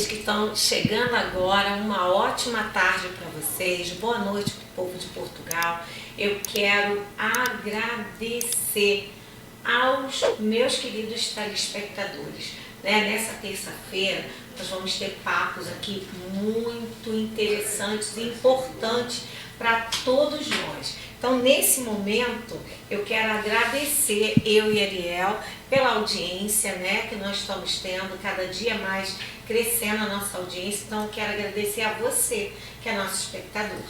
vocês que estão chegando agora, uma ótima tarde para vocês, boa noite para o povo de Portugal. Eu quero agradecer aos meus queridos telespectadores. Nessa terça-feira nós vamos ter papos aqui muito interessantes e importantes para todos nós. Então, nesse momento, eu quero agradecer, eu e Ariel, pela audiência, que nós estamos tendo, cada dia mais crescendo a nossa audiência. Então, eu quero agradecer a você, que é nosso espectador,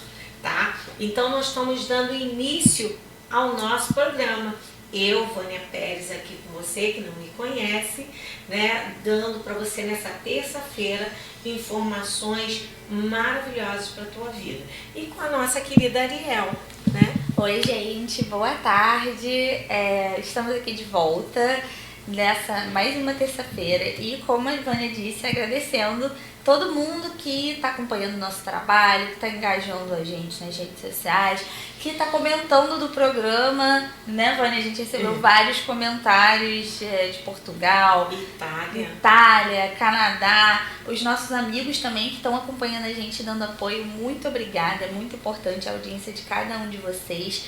tá? Então, nós estamos dando início ao nosso programa. Eu, Vânia Pérez, aqui com você, que não me conhece, dando para você nessa terça-feira informações maravilhosas para a tua vida. E com a nossa querida Ariel, Oi, gente, boa tarde. Estamos aqui de volta nessa mais uma terça-feira e, como a Vânia disse, agradecendo todo mundo que está acompanhando o nosso trabalho, que está engajando a gente nas redes sociais, que está comentando do programa, Vânia? A gente recebeu vários comentários de Portugal, Itália, Canadá, os nossos amigos também que estão acompanhando a gente, dando apoio. Muito obrigada, é muito importante a audiência de cada um de vocês.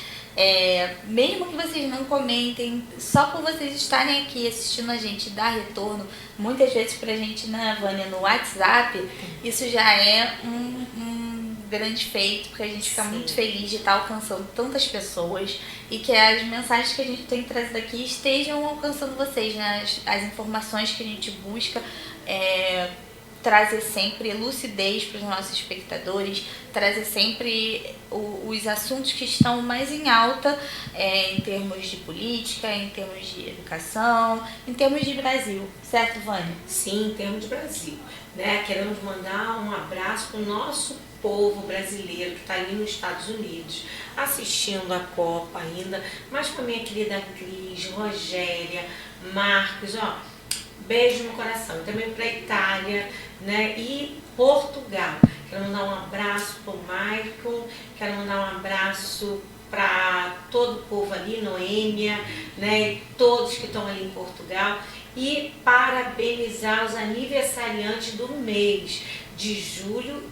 Mesmo que vocês não comentem, só por vocês estarem aqui assistindo a gente dar retorno, muitas vezes pra gente, Vânia, no WhatsApp, isso já é um grande feito, porque a gente fica muito feliz de estar alcançando tantas pessoas e que as mensagens que a gente tem trazido aqui estejam alcançando vocês, as informações que a gente busca trazer sempre lucidez para os nossos espectadores, trazer sempre os assuntos que estão mais em alta em termos de política, em termos de educação, em termos de Brasil, certo, Vânia? Sim, em termos de Brasil. Queremos mandar um abraço para o nosso povo brasileiro que está ali nos Estados Unidos, assistindo a Copa ainda, mas para minha querida Cris, Rogéria, Marcos, beijo no coração. Também para a Itália, e Portugal. Quero mandar um abraço para o Michael, quero mandar um abraço para todo o povo ali, Noêmia, e todos que estão ali em Portugal. E parabenizar os aniversariantes do mês de julho,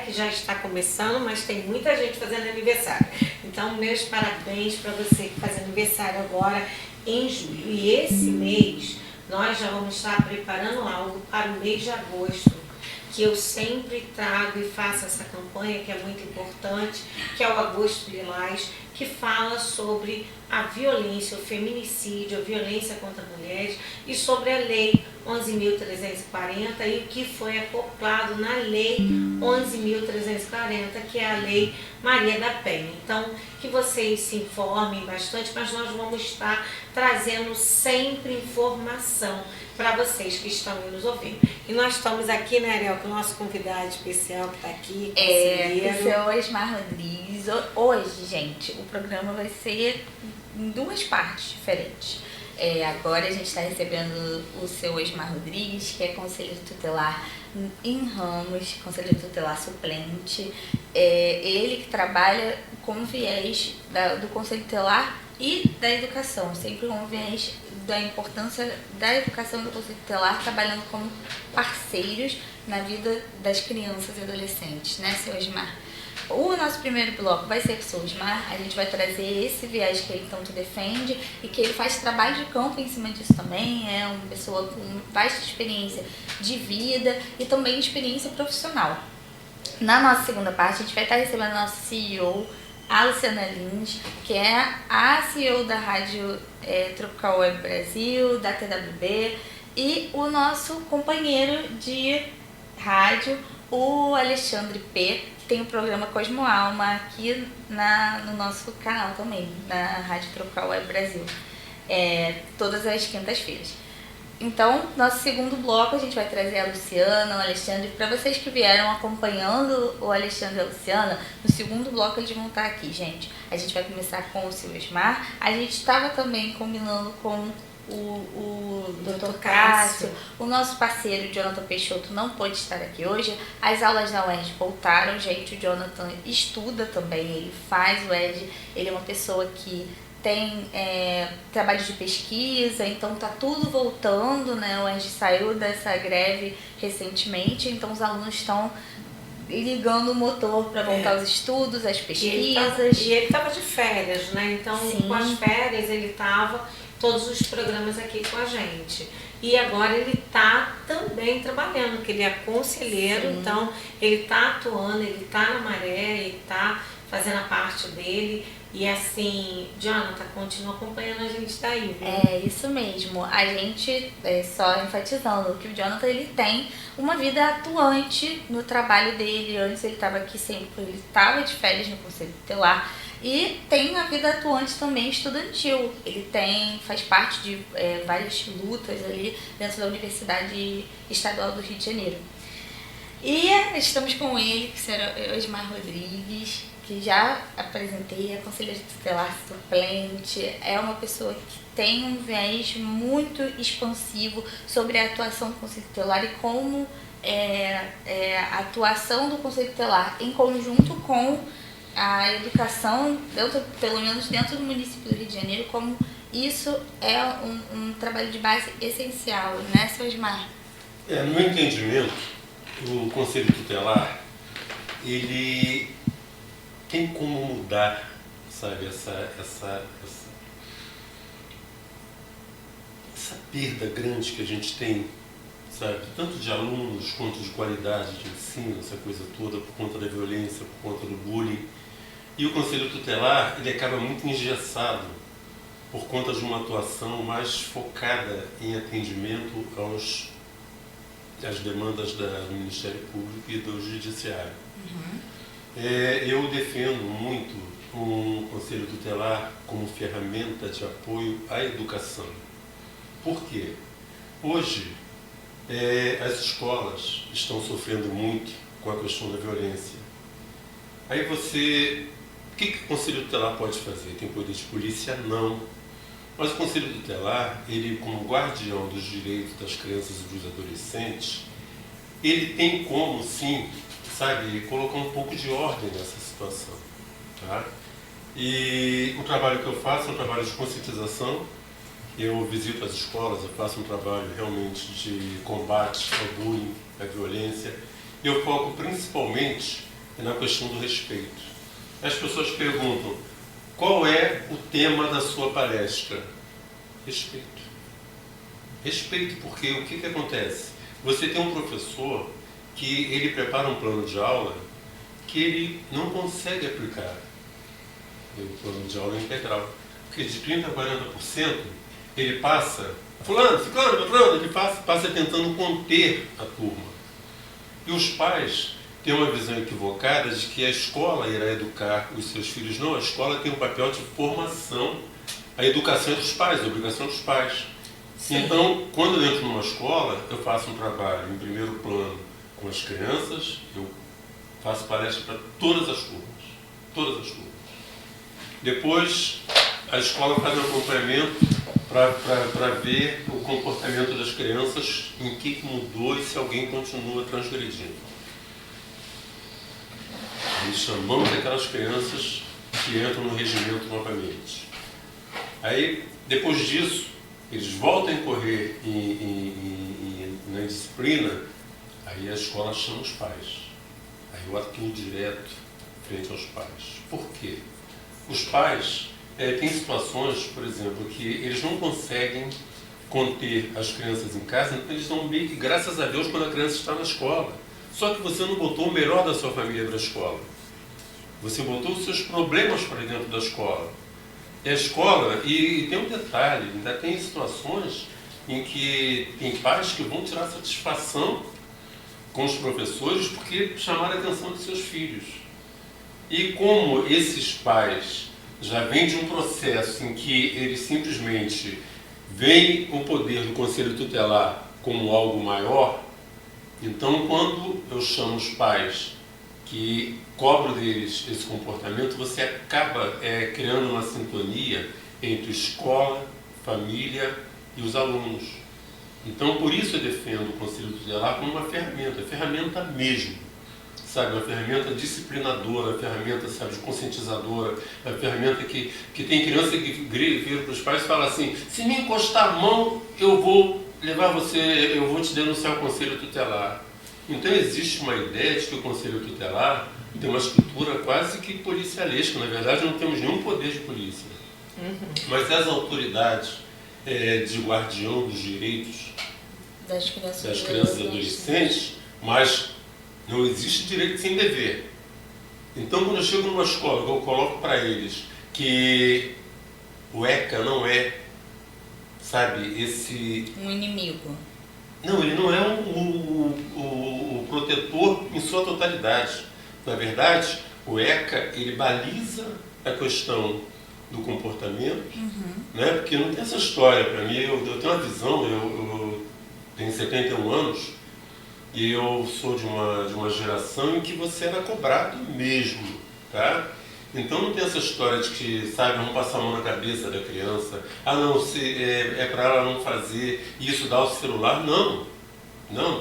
que já está começando, mas tem muita gente fazendo aniversário. Então, meus parabéns para você que faz aniversário agora em julho. E esse mês nós já vamos estar preparando algo para o mês de agosto, que eu sempre trago e faço essa campanha, que é muito importante, que é o Agosto Lilás, que fala sobre a violência, o feminicídio, a violência contra mulheres e sobre a Lei 11.340 e o que foi acoplado na Lei 11.340, que é a Lei Maria da Penha. Então, que vocês se informem bastante, mas nós vamos estar trazendo sempre informação para vocês que estão nos ouvindo. E nós estamos aqui, Ariel, com o nosso convidado especial que está aqui, o seu Osmar Rodrigues. Hoje, gente, o programa vai ser em duas partes diferentes. Agora a gente está recebendo o seu Osmar Rodrigues, que é conselheiro tutelar em Ramos, conselheiro tutelar suplente. Ele que trabalha com viés do conselho tutelar e da educação, sempre com viés da importância da educação e do conselho tutelar, trabalhando como parceiros na vida das crianças e adolescentes, seu Osmar? O nosso primeiro bloco vai ser com o seu Osmar. A gente vai trazer esse viés que ele tanto defende e que ele faz trabalho de campo em cima disso também. É uma pessoa com vasta experiência de vida e também experiência profissional. Na nossa segunda parte, a gente vai estar recebendo a nossa CEO, a Luciana Lins, que é a CEO da Rádio Tropical Web Brasil, da TWB, e o nosso companheiro de rádio, o Alexandre P., que tem o programa Cosmo Alma aqui no nosso canal também, na Rádio Tropical Web Brasil, todas as quintas-feiras. Então, nosso segundo bloco, a gente vai trazer a Luciana, o Alexandre. Para vocês que vieram acompanhando o Alexandre e a Luciana, no segundo bloco eles vão estar aqui, gente. A gente vai começar com o seu Osmar. A gente estava também combinando com o Dr. Cássio, o nosso parceiro Jonathan Peixoto não pôde estar aqui hoje. As aulas da UERJ voltaram, gente. O Jonathan estuda também, ele faz o UERJ. Ele é uma pessoa que tem trabalho de pesquisa, então está tudo voltando, né? O ENGE saiu dessa greve recentemente, então os alunos estão ligando o motor para voltar aos estudos, às pesquisas. E ele estava de férias, né? Então, Sim. Com as férias, ele estava todos os programas aqui com a gente. E agora ele está também trabalhando, porque ele é conselheiro, sim, então ele está atuando, ele está na maré, ele está fazendo a parte dele. E assim, Jonathan, continua acompanhando a gente daí, viu? É isso mesmo. A gente, só enfatizando, que o Jonathan ele tem uma vida atuante no trabalho dele. Antes ele estava aqui sempre, ele estava de férias no Conselho Tutelar. E tem a vida atuante também estudantil. Ele faz parte de várias lutas ali dentro da Universidade Estadual do Rio de Janeiro. E estamos com ele, que será Osmar Rodrigues, que já apresentei, é conselheiro tutelar suplente, é uma pessoa que tem um viés muito expansivo sobre a atuação do Conselho Tutelar e como a atuação do Conselho Tutelar em conjunto com a educação, pelo menos dentro do município do Rio de Janeiro, como isso é um trabalho de base essencial, né, seu Osmar? No meu entendimento, o Conselho Tutelar, ele tem como mudar, sabe, essa perda grande que a gente tem, sabe, tanto de alunos quanto de qualidade de ensino, essa coisa toda, por conta da violência, por conta do bullying. E o Conselho Tutelar, ele acaba muito engessado por conta de uma atuação mais focada em atendimento às demandas do Ministério Público e do Judiciário. Uhum. Eu defendo muito o Conselho Tutelar como ferramenta de apoio à educação. Por quê? Hoje, as escolas estão sofrendo muito com a questão da violência. Aí o que o Conselho Tutelar pode fazer? Tem poder de polícia? Não. Mas o Conselho Tutelar, ele como guardião dos direitos das crianças e dos adolescentes, ele tem como, sim, sabe, colocar um pouco de ordem nessa situação, tá? E o trabalho que eu faço é um trabalho de conscientização. Eu visito as escolas, eu faço um trabalho realmente de combate ao bullying, à violência. Eu foco principalmente na questão do respeito. As pessoas perguntam, qual é o tema da sua palestra? Respeito. Respeito, porque o que acontece? Você tem um professor que ele prepara um plano de aula que ele não consegue aplicar o plano de aula integral. Porque de 30% a 40% ele passa, fulano, ele passa tentando conter a turma. E os pais têm uma visão equivocada de que a escola irá educar os seus filhos. Não, a escola tem um papel de formação. A educação é dos pais, a obrigação é dos pais. Sim. Então, quando eu entro numa escola, eu faço um trabalho em primeiro plano com as crianças, eu faço palestra para todas as turmas. Depois, a escola faz um acompanhamento para ver o comportamento das crianças, em que mudou e se alguém continua transgredindo. E chamamos aquelas crianças que entram no regimento novamente. Aí, depois disso, eles voltam a incorrer na disciplina, aí a escola chama os pais. Aí eu atuo direto frente aos pais. Por quê? Os pais têm situações, por exemplo, que eles não conseguem conter as crianças em casa, então eles dão meio que graças a Deus quando a criança está na escola. Só que você não botou o melhor da sua família para a escola. Você botou os seus problemas para dentro da escola. E a escola, e tem um detalhe, ainda tem situações em que tem pais que vão tirar satisfação com os professores porque chamaram a atenção dos seus filhos. E como esses pais já vêm de um processo em que eles simplesmente veem o poder do Conselho Tutelar como algo maior, então quando eu chamo os pais que cobro deles esse comportamento, você acaba criando uma sintonia entre escola, família e os alunos. Então, por isso eu defendo o Conselho Tutelar como uma ferramenta mesmo, sabe? Uma ferramenta disciplinadora, uma ferramenta, sabe, conscientizadora, uma ferramenta que tem criança que vira para os pais e fala assim, se me encostar a mão, eu vou levar você, eu vou te denunciar ao conselho tutelar. Então existe uma ideia de que o conselho tutelar tem uma estrutura quase que policialesca. Na verdade, não temos nenhum poder de polícia. Mas as autoridades de guardião dos direitos das crianças e adolescentes, mas não existe direito sem dever. Então, quando eu chego numa escola, eu coloco para eles que o ECA não é, sabe, esse... um inimigo. Não, ele não é o protetor em sua totalidade. Na verdade, o ECA, ele baliza a questão do comportamento, né? Porque não tem essa história. Para mim, eu tenho uma visão, eu tenho 71 anos e eu sou de uma geração em que você era cobrado mesmo, tá? Então não tem essa história de que, sabe, vamos passar a mão na cabeça da criança, não, é para ela não fazer isso, dar o celular. Não,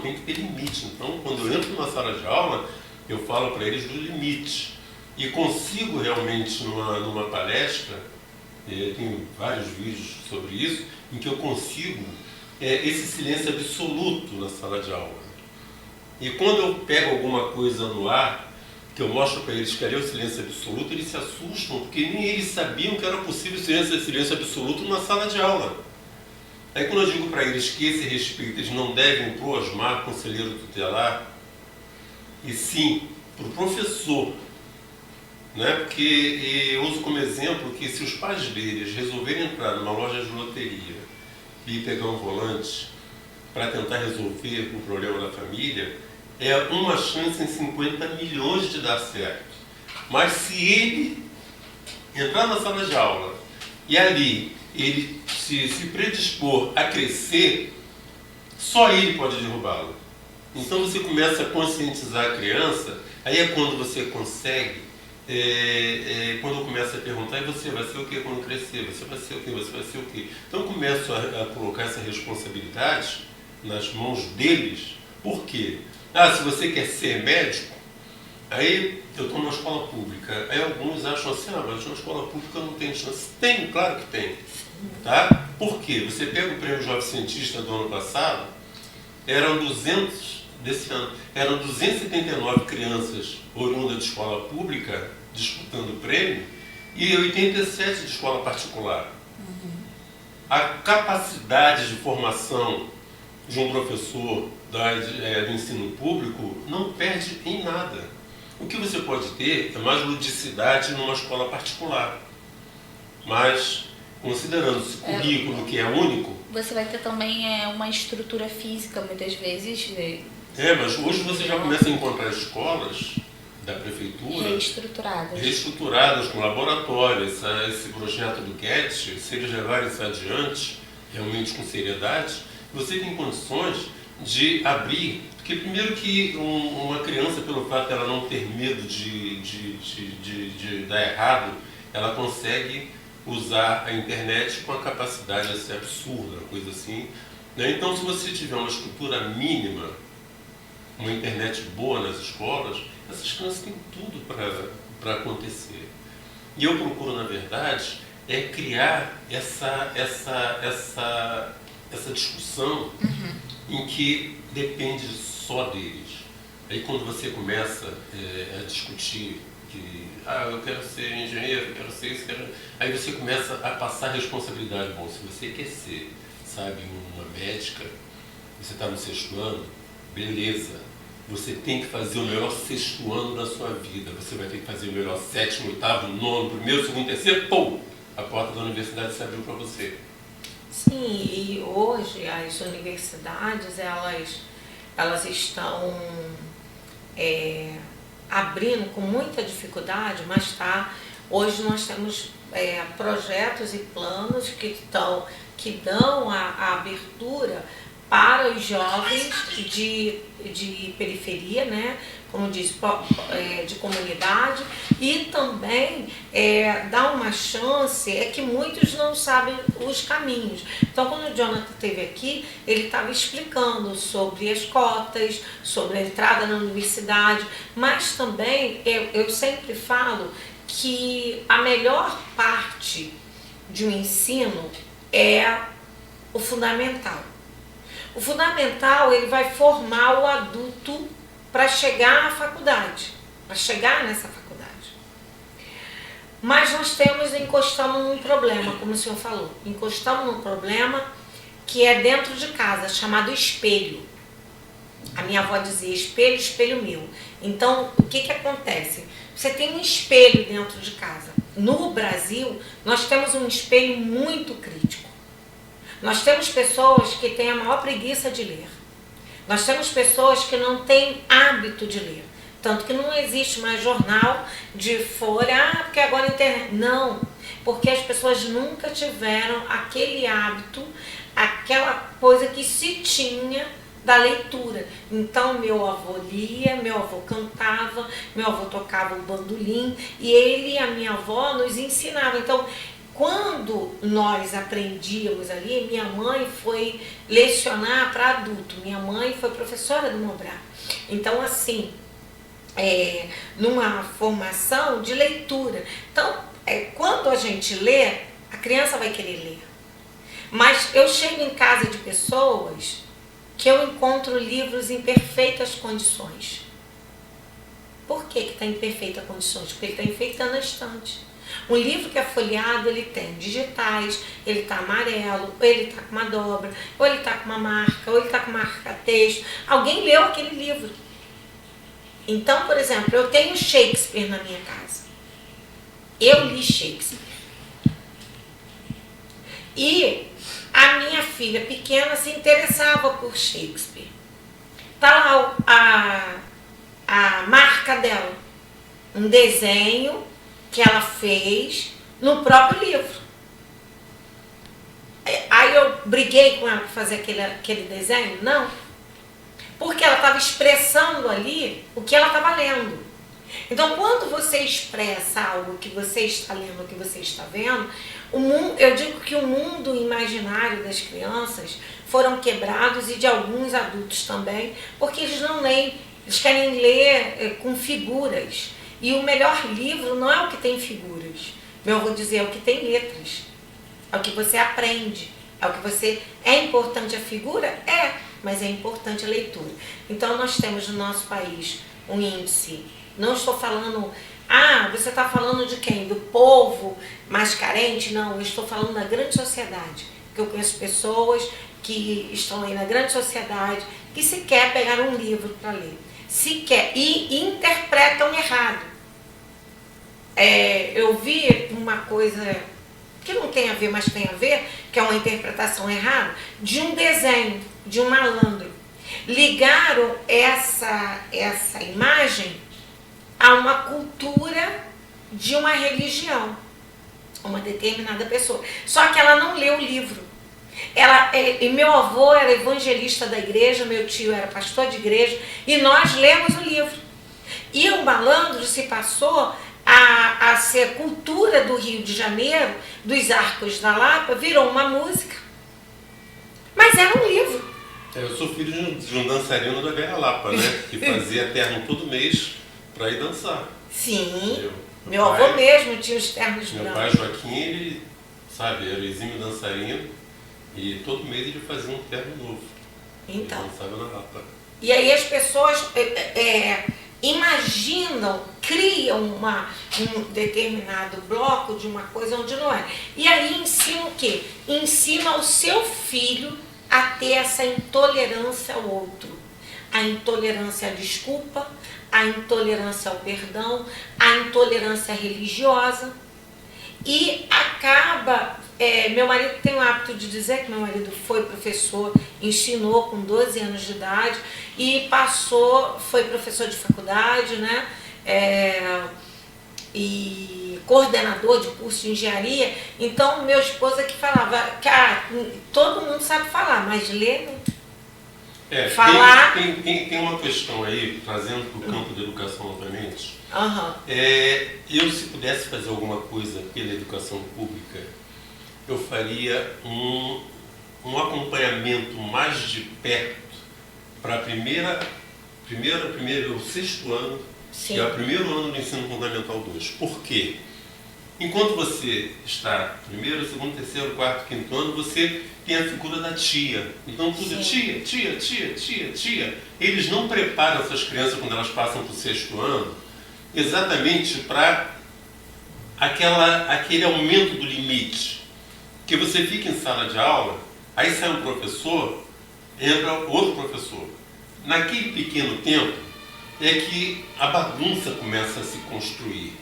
tem que ter limite. Então, quando eu entro numa sala de aula, eu falo para eles do limite. E consigo realmente, numa palestra, tenho vários vídeos sobre isso, em que eu consigo esse silêncio absoluto na sala de aula. E quando eu pego alguma coisa no ar, que eu mostro para eles que ali é o silêncio absoluto, eles se assustam, porque nem eles sabiam que era possível silêncio absoluto numa sala de aula. Aí quando eu digo para eles que esse respeito eles não devem prosmar conselheiro tutelar, e sim para o professor, né? Porque eu uso como exemplo que se os pais deles resolverem entrar numa loja de loteria e pegar um volante para tentar resolver o problema da família, é uma chance em 50 milhões de dar certo. Mas se ele entrar na sala de aula e ali ele se predispor a crescer, só ele pode derrubá-lo. Então você começa a conscientizar a criança, aí é quando você consegue, quando eu começo a perguntar, e você vai ser o que quando crescer? Você vai ser o que? Você vai ser o que? Então eu começo a colocar essa responsabilidade nas mãos deles. Por quê? Se você quer ser médico, aí eu estou numa escola pública, aí alguns acham assim, mas na escola pública não tem chance. Tem, claro que tem. Tá? Por quê? Você pega o prêmio Jovem Cientista do ano passado, eram 279 crianças oriundas de escola pública disputando o prêmio e 87 de escola particular. A capacidade de formação de um professor do ensino público não perde em nada. O que você pode ter é mais ludicidade numa escola particular. Mas, considerando esse currículo que é único... Você vai ter também uma estrutura física, muitas vezes... mas hoje você já começa a encontrar escolas da prefeitura... Reestruturadas, com laboratório. Esse projeto do Guedes, se eles levarem isso adiante, realmente com seriedade, você tem condições de abrir, porque primeiro que uma criança, pelo fato dela não ter medo de dar errado, ela consegue usar a internet com a capacidade de ser absurda, coisa assim, né? Então, se você tiver uma estrutura mínima, uma internet boa nas escolas, essas crianças têm tudo para acontecer. E eu procuro, na verdade, criar essa discussão em que depende só deles. Aí quando você começa a discutir que eu quero ser engenheiro, eu quero ser isso, aí você começa a passar a responsabilidade. Bom, se você quer ser, sabe, uma médica, você está no 6º ano, beleza. Você tem que fazer o melhor 6º ano da sua vida. Você vai ter que fazer o melhor 7º, 8º, 9º, 1º, 2º, 3º, pum! A porta da universidade se abriu para você. Sim, e hoje as universidades, elas estão abrindo com muita dificuldade, mas hoje nós temos projetos e planos que dão a abertura para os jovens de periferia, né? Como diz, de comunidade, e também dar uma chance, que muitos não sabem os caminhos. Então, quando o Jonathan esteve aqui, ele estava explicando sobre as cotas, sobre a entrada na universidade, mas também eu sempre falo que a melhor parte de um ensino é o fundamental. O fundamental, ele vai formar o adulto para chegar à faculdade, para chegar nessa faculdade. Mas nós encostamos num problema, como o senhor falou, encostamos num problema que é dentro de casa, chamado espelho. A minha avó dizia espelho, espelho meu. Então, o que acontece? Você tem um espelho dentro de casa. No Brasil, nós temos um espelho muito crítico. Nós temos pessoas que têm a maior preguiça de ler. Nós temos pessoas que não têm hábito de ler. Tanto que não existe mais jornal de folha, porque agora a internet. Não, porque as pessoas nunca tiveram aquele hábito, aquela coisa que se tinha da leitura. Então, meu avô lia, meu avô cantava, meu avô tocava o bandolim, e ele e a minha avó nos ensinavam. Então, quando nós aprendíamos ali, minha mãe foi lecionar para adulto, minha mãe foi professora do Mobral. Então, assim, numa formação de leitura. Então, quando a gente lê, a criança vai querer ler. Mas eu chego em casa de pessoas que eu encontro livros em perfeitas condições. Por que está em perfeitas condições? Porque ele está enfeitando a estante. Um livro que é folheado, ele tem digitais, ele está amarelo, ou ele está com uma dobra, ou ele está com uma marca, ou ele está com marca-texto. Alguém leu aquele livro. Então, por exemplo, eu tenho Shakespeare na minha casa. Eu li Shakespeare. E a minha filha pequena se interessava por Shakespeare. Está lá a marca dela. Um desenho que ela fez no próprio livro. Aí eu briguei com ela para fazer aquele desenho? Não. Porque ela estava expressando ali o que ela estava lendo. Então, quando você expressa algo que você está lendo, que você está vendo, eu digo que o mundo imaginário das crianças foram quebrados, e de alguns adultos também, porque eles não leem, eles querem ler com figuras. E o melhor livro não é o que tem figuras. Eu vou dizer, é o que tem letras. É o que você aprende. É o que você... É importante a figura? É, mas é importante a leitura. Então, nós temos no nosso país um índice... Não estou falando... você está falando de quem? Do povo mais carente? Não, eu estou falando da grande sociedade. Porque eu conheço pessoas que estão aí na grande sociedade que sequer pegaram um livro para ler. Sequer. E interpretam errado. Eu vi uma coisa que não tem a ver, mas tem a ver, que é uma interpretação errada, de um desenho, de um malandro. Ligaram essa imagem a uma cultura de uma religião, uma determinada pessoa. Só que ela não leu o livro. E meu avô era evangelista da igreja, meu tio era pastor de igreja, e nós lemos o livro. E o malandro se passou a ser cultura do Rio de Janeiro, dos Arcos da Lapa, virou uma música. Mas era um livro. Eu sou filho de um dançarino da Vera Lapa, né? Que fazia terno todo mês para ir dançar. Sim. Meu avô mesmo tinha os ternos brancos. Meu pai Joaquim, ele, sabe, era exímio dançarino, e todo mês ele fazia um terno novo. Então. Ele dançava na Lapa. E aí as pessoas imaginam, criam um determinado bloco de uma coisa onde não é. E aí ensina o quê? Ensina o seu filho a ter essa intolerância ao outro. A intolerância à desculpa, a intolerância ao perdão, a intolerância religiosa. E acaba... meu marido tem o hábito de dizer que meu marido foi professor, ensinou com 12 anos de idade e foi professor de faculdade, né? E coordenador de curso de engenharia. Então, meu esposo é que falava que todo mundo sabe falar, mas ler não. falar... Tem uma questão aí, trazendo para o campo da educação novamente. Aham. Eu, se pudesse fazer alguma coisa pela educação pública, eu faria um acompanhamento mais de perto para o sexto ano, Sim. que é o primeiro ano do ensino fundamental 2. Por quê? Enquanto você está primeiro, segundo, terceiro, quarto, quinto ano, você tem a figura da tia. Então tudo Sim. tia. Eles não preparam essas crianças quando elas passam para o sexto ano exatamente para aquele aumento do limite. Que você fica em sala de aula, aí sai um professor, entra outro professor. Naquele pequeno tempo é que a bagunça começa a se construir.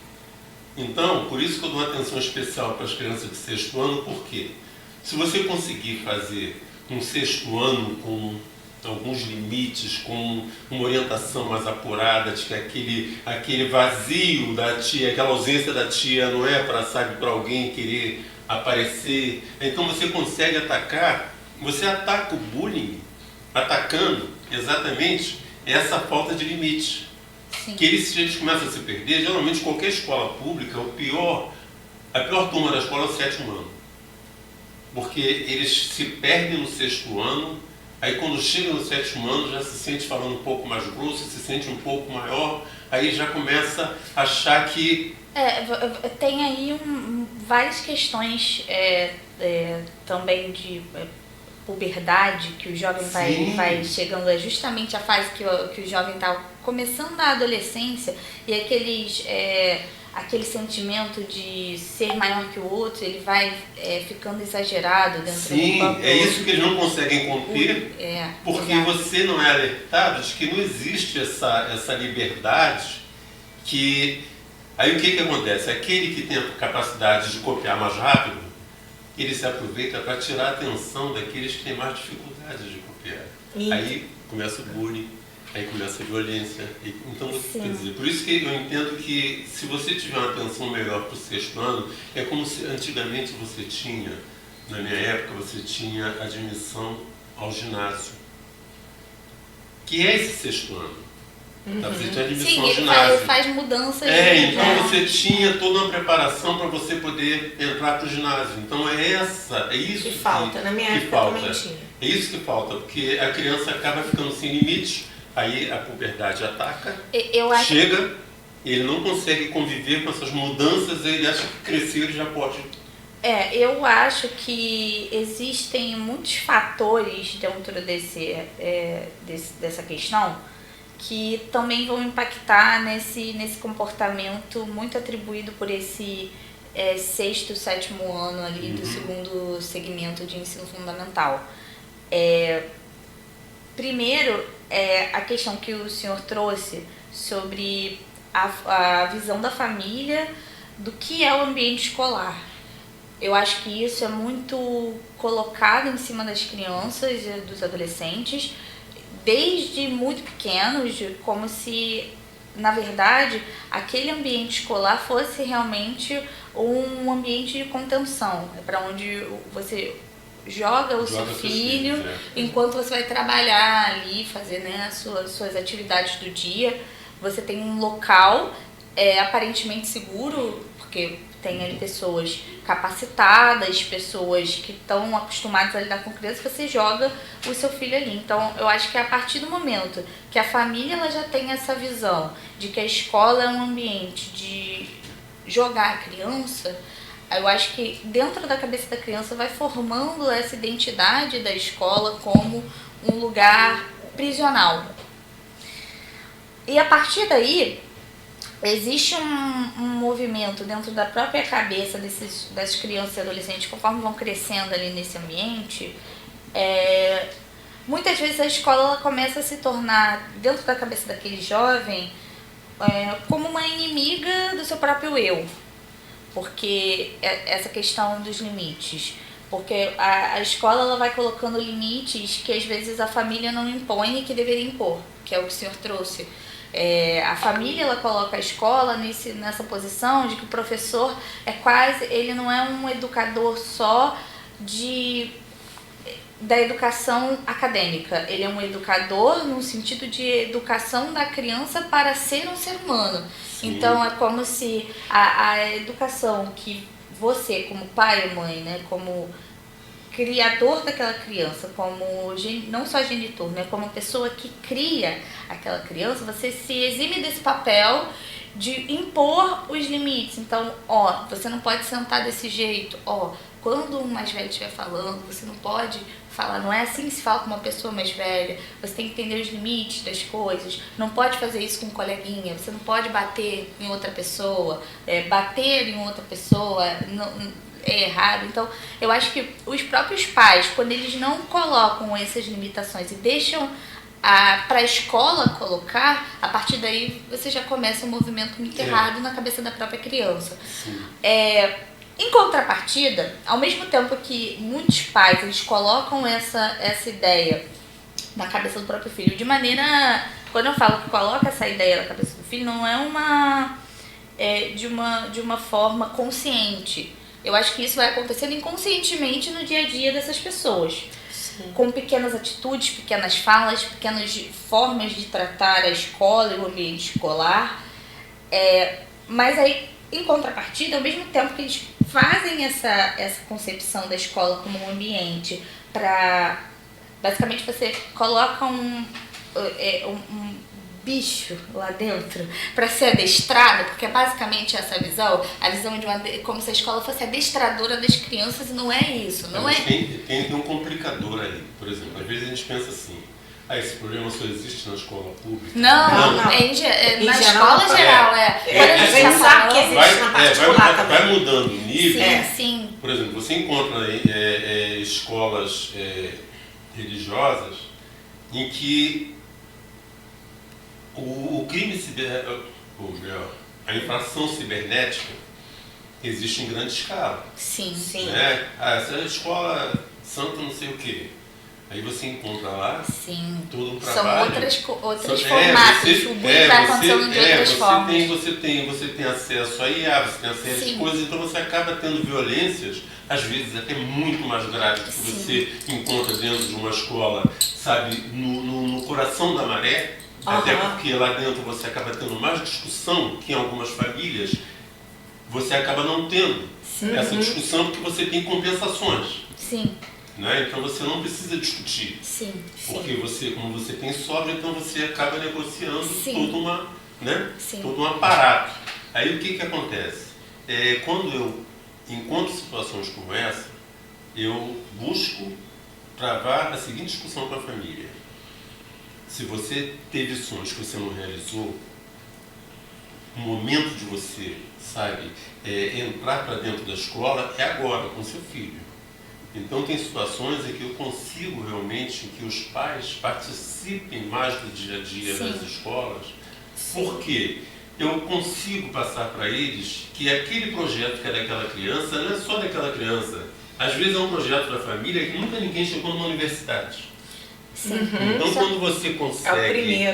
Então, por isso que eu dou uma atenção especial para as crianças de sexto ano, porque se você conseguir fazer um sexto ano com alguns limites, com uma orientação mais apurada, de que aquele vazio da tia, aquela ausência da tia não é para alguém querer aparecer, então você consegue atacar, você ataca o bullying, atacando exatamente essa falta de limite. Sim. Que eles começam a se perder. Geralmente qualquer escola pública, a pior turma da escola é o sétimo ano. Porque eles se perdem no sexto ano, aí quando chegam no sétimo ano já se sente falando um pouco mais grosso, se sente um pouco maior, aí já começa a achar que... Tem aí várias questões também de puberdade, que o jovem vai chegando, é justamente a fase que o jovem está começando a adolescência, e aquele sentimento de ser maior que o outro, ele vai ficando exagerado dentro do próprio... Sim, é isso que eles não conseguem conter, porque exato. você não é alertado de que não existe essa liberdade que... Aí o que acontece? Aquele que tem a capacidade de copiar mais rápido, ele se aproveita para tirar a atenção daqueles que têm mais dificuldade de copiar. Aí começa o bullying, aí começa a violência. Então, quer dizer, por isso que eu entendo que se você tiver uma atenção melhor para o sexto ano, é como se antigamente você tinha, na minha época, você tinha admissão ao ginásio. Que é esse sexto ano? Você tinha admissão ao ginásio. Ele faz mudanças. Então você tinha toda uma preparação para você poder entrar para o ginásio. Então é isso que falta. Na minha época também tinha. É isso que falta, porque a criança acaba ficando sem limites, aí a puberdade ataca, chega, ele não consegue conviver com essas mudanças, ele acha que crescer ele já pode. Eu acho que existem muitos fatores dentro dessa questão que também vão impactar nesse comportamento muito atribuído por esse sexto, sétimo ano ali do segundo segmento de ensino fundamental. Primeiro, a questão que o senhor trouxe sobre a visão da família do que é o ambiente escolar. Eu acho que isso é muito colocado em cima das crianças e dos adolescentes, desde muito pequenos, como se, na verdade, aquele ambiente escolar fosse realmente um ambiente de contenção, para onde você joga o seu filho enquanto você vai trabalhar ali, fazer as suas atividades do dia. Você tem um local aparentemente seguro, porque tem ali pessoas capacitadas, pessoas que estão acostumadas a lidar com crianças, você joga o seu filho ali. Então, eu acho que a partir do momento que a família ela já tem essa visão de que a escola é um ambiente de jogar a criança, eu acho que dentro da cabeça da criança vai formando essa identidade da escola como um lugar prisional. E a partir daí, existe um movimento dentro da própria cabeça das crianças e adolescentes, conforme vão crescendo ali nesse ambiente. Muitas vezes a escola ela começa a se tornar, dentro da cabeça daquele jovem, como uma inimiga do seu próprio eu. Porque essa questão dos limites. Porque a escola ela vai colocando limites que às vezes a família não impõe e que deveria impor, que é o que o senhor trouxe. A família ela coloca a escola nessa posição de que o professor ele não é um educador só da educação acadêmica. Ele é um educador no sentido de educação da criança para ser um ser humano. Sim. Então é como se a educação que você, como pai ou mãe, né, como criador daquela criança, como não só genitor, né, como pessoa que cria aquela criança, você se exime desse papel de impor os limites. Então, você não pode sentar desse jeito, quando um mais velho estiver falando, você não pode falar, não é assim que se fala com uma pessoa mais velha, você tem que entender os limites das coisas, não pode fazer isso com um coleguinha, você não pode bater em outra pessoa, bater em outra pessoa é errado. Então, eu acho que os próprios pais, quando eles não colocam essas limitações e deixam para a escola colocar, a partir daí você já começa um movimento muito errado na cabeça da própria criança. Em contrapartida, ao mesmo tempo que muitos pais eles colocam essa ideia na cabeça do próprio filho, de maneira, quando eu falo que coloca essa ideia na cabeça do filho, não é de uma forma consciente. Eu acho que isso vai acontecendo inconscientemente no dia a dia dessas pessoas. Sim. Com pequenas atitudes, pequenas falas, pequenas formas de tratar a escola e o ambiente escolar. Mas aí, em contrapartida, ao mesmo tempo que eles fazem essa concepção da escola como um ambiente para... Basicamente, você coloca um bicho lá dentro para ser adestrado, porque é basicamente essa visão, a visão de como se a escola fosse adestradora das crianças, e não é isso, não é? Tem um complicador aí, por exemplo, às vezes a gente pensa assim, esse problema só existe na escola pública. Não. Na escola geral, Quando a gente sabe que existe na particular também. Vai mudando o nível. Sim. Por exemplo, você encontra escolas religiosas em que o crime a infração cibernética existe em grande escala. Sim. Né? Essa é a escola santa não sei o quê. Aí você encontra lá todo um trabalho. São outros formatos. O bullying está acontecendo de outras formas. Você tem acesso a IA, você tem acesso a coisas, então você acaba tendo violências, às vezes até muito mais graves do que você encontra dentro de uma escola, sabe, no coração da maré. Até porque lá dentro você acaba tendo mais discussão que em algumas famílias você acaba não tendo essa discussão porque você tem compensações. Sim. Né? Então você não precisa discutir. Sim. Porque como você tem sobra, então você acaba negociando todo um aparato. Aí o que acontece? Quando eu encontro situações como essa, eu busco travar a seguinte discussão com a família. Se você teve sonhos que você não realizou, o momento de você, sabe, entrar para dentro da escola é agora, com seu filho. Então tem situações em que eu consigo realmente que os pais participem mais do dia a dia das escolas, porque eu consigo passar para eles que aquele projeto que é daquela criança não é só daquela criança. Às vezes é um projeto da família que nunca ninguém chegou numa universidade. Então, quando você consegue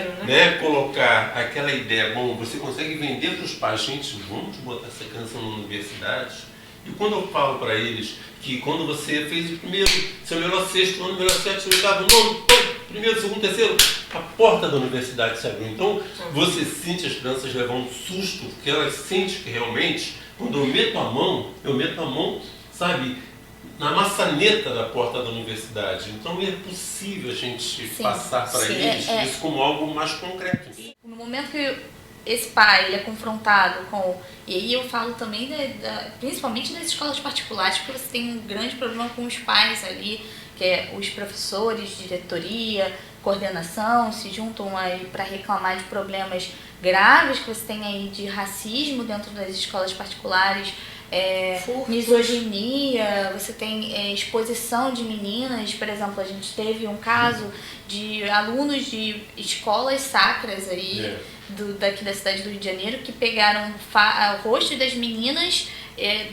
colocar aquela ideia, você consegue vender para os pais, gente, vamos botar essa criança na universidade. E quando eu falo para eles que quando você fez o primeiro, seu melhor sexto ano, melhor sétimo, oitavo, nono, primeiro, segundo, terceiro, a porta da universidade se abriu. Então, você sente as crianças levar um susto, porque elas sentem que realmente, quando eu meto a mão, sabe, na maçaneta da porta da universidade. Então é possível a gente passar para eles isso como algo mais concreto. No momento que esse pai ele é confrontado com... E aí eu falo também, principalmente das escolas particulares, porque você tem um grande problema com os pais ali, que é os professores, diretoria, coordenação, se juntam aí para reclamar de problemas graves que você tem aí de racismo dentro das escolas particulares, misoginia, você tem exposição de meninas. Por exemplo, a gente teve um caso de alunos de escolas sacras aí, daqui da cidade do Rio de Janeiro, que pegaram o rosto das meninas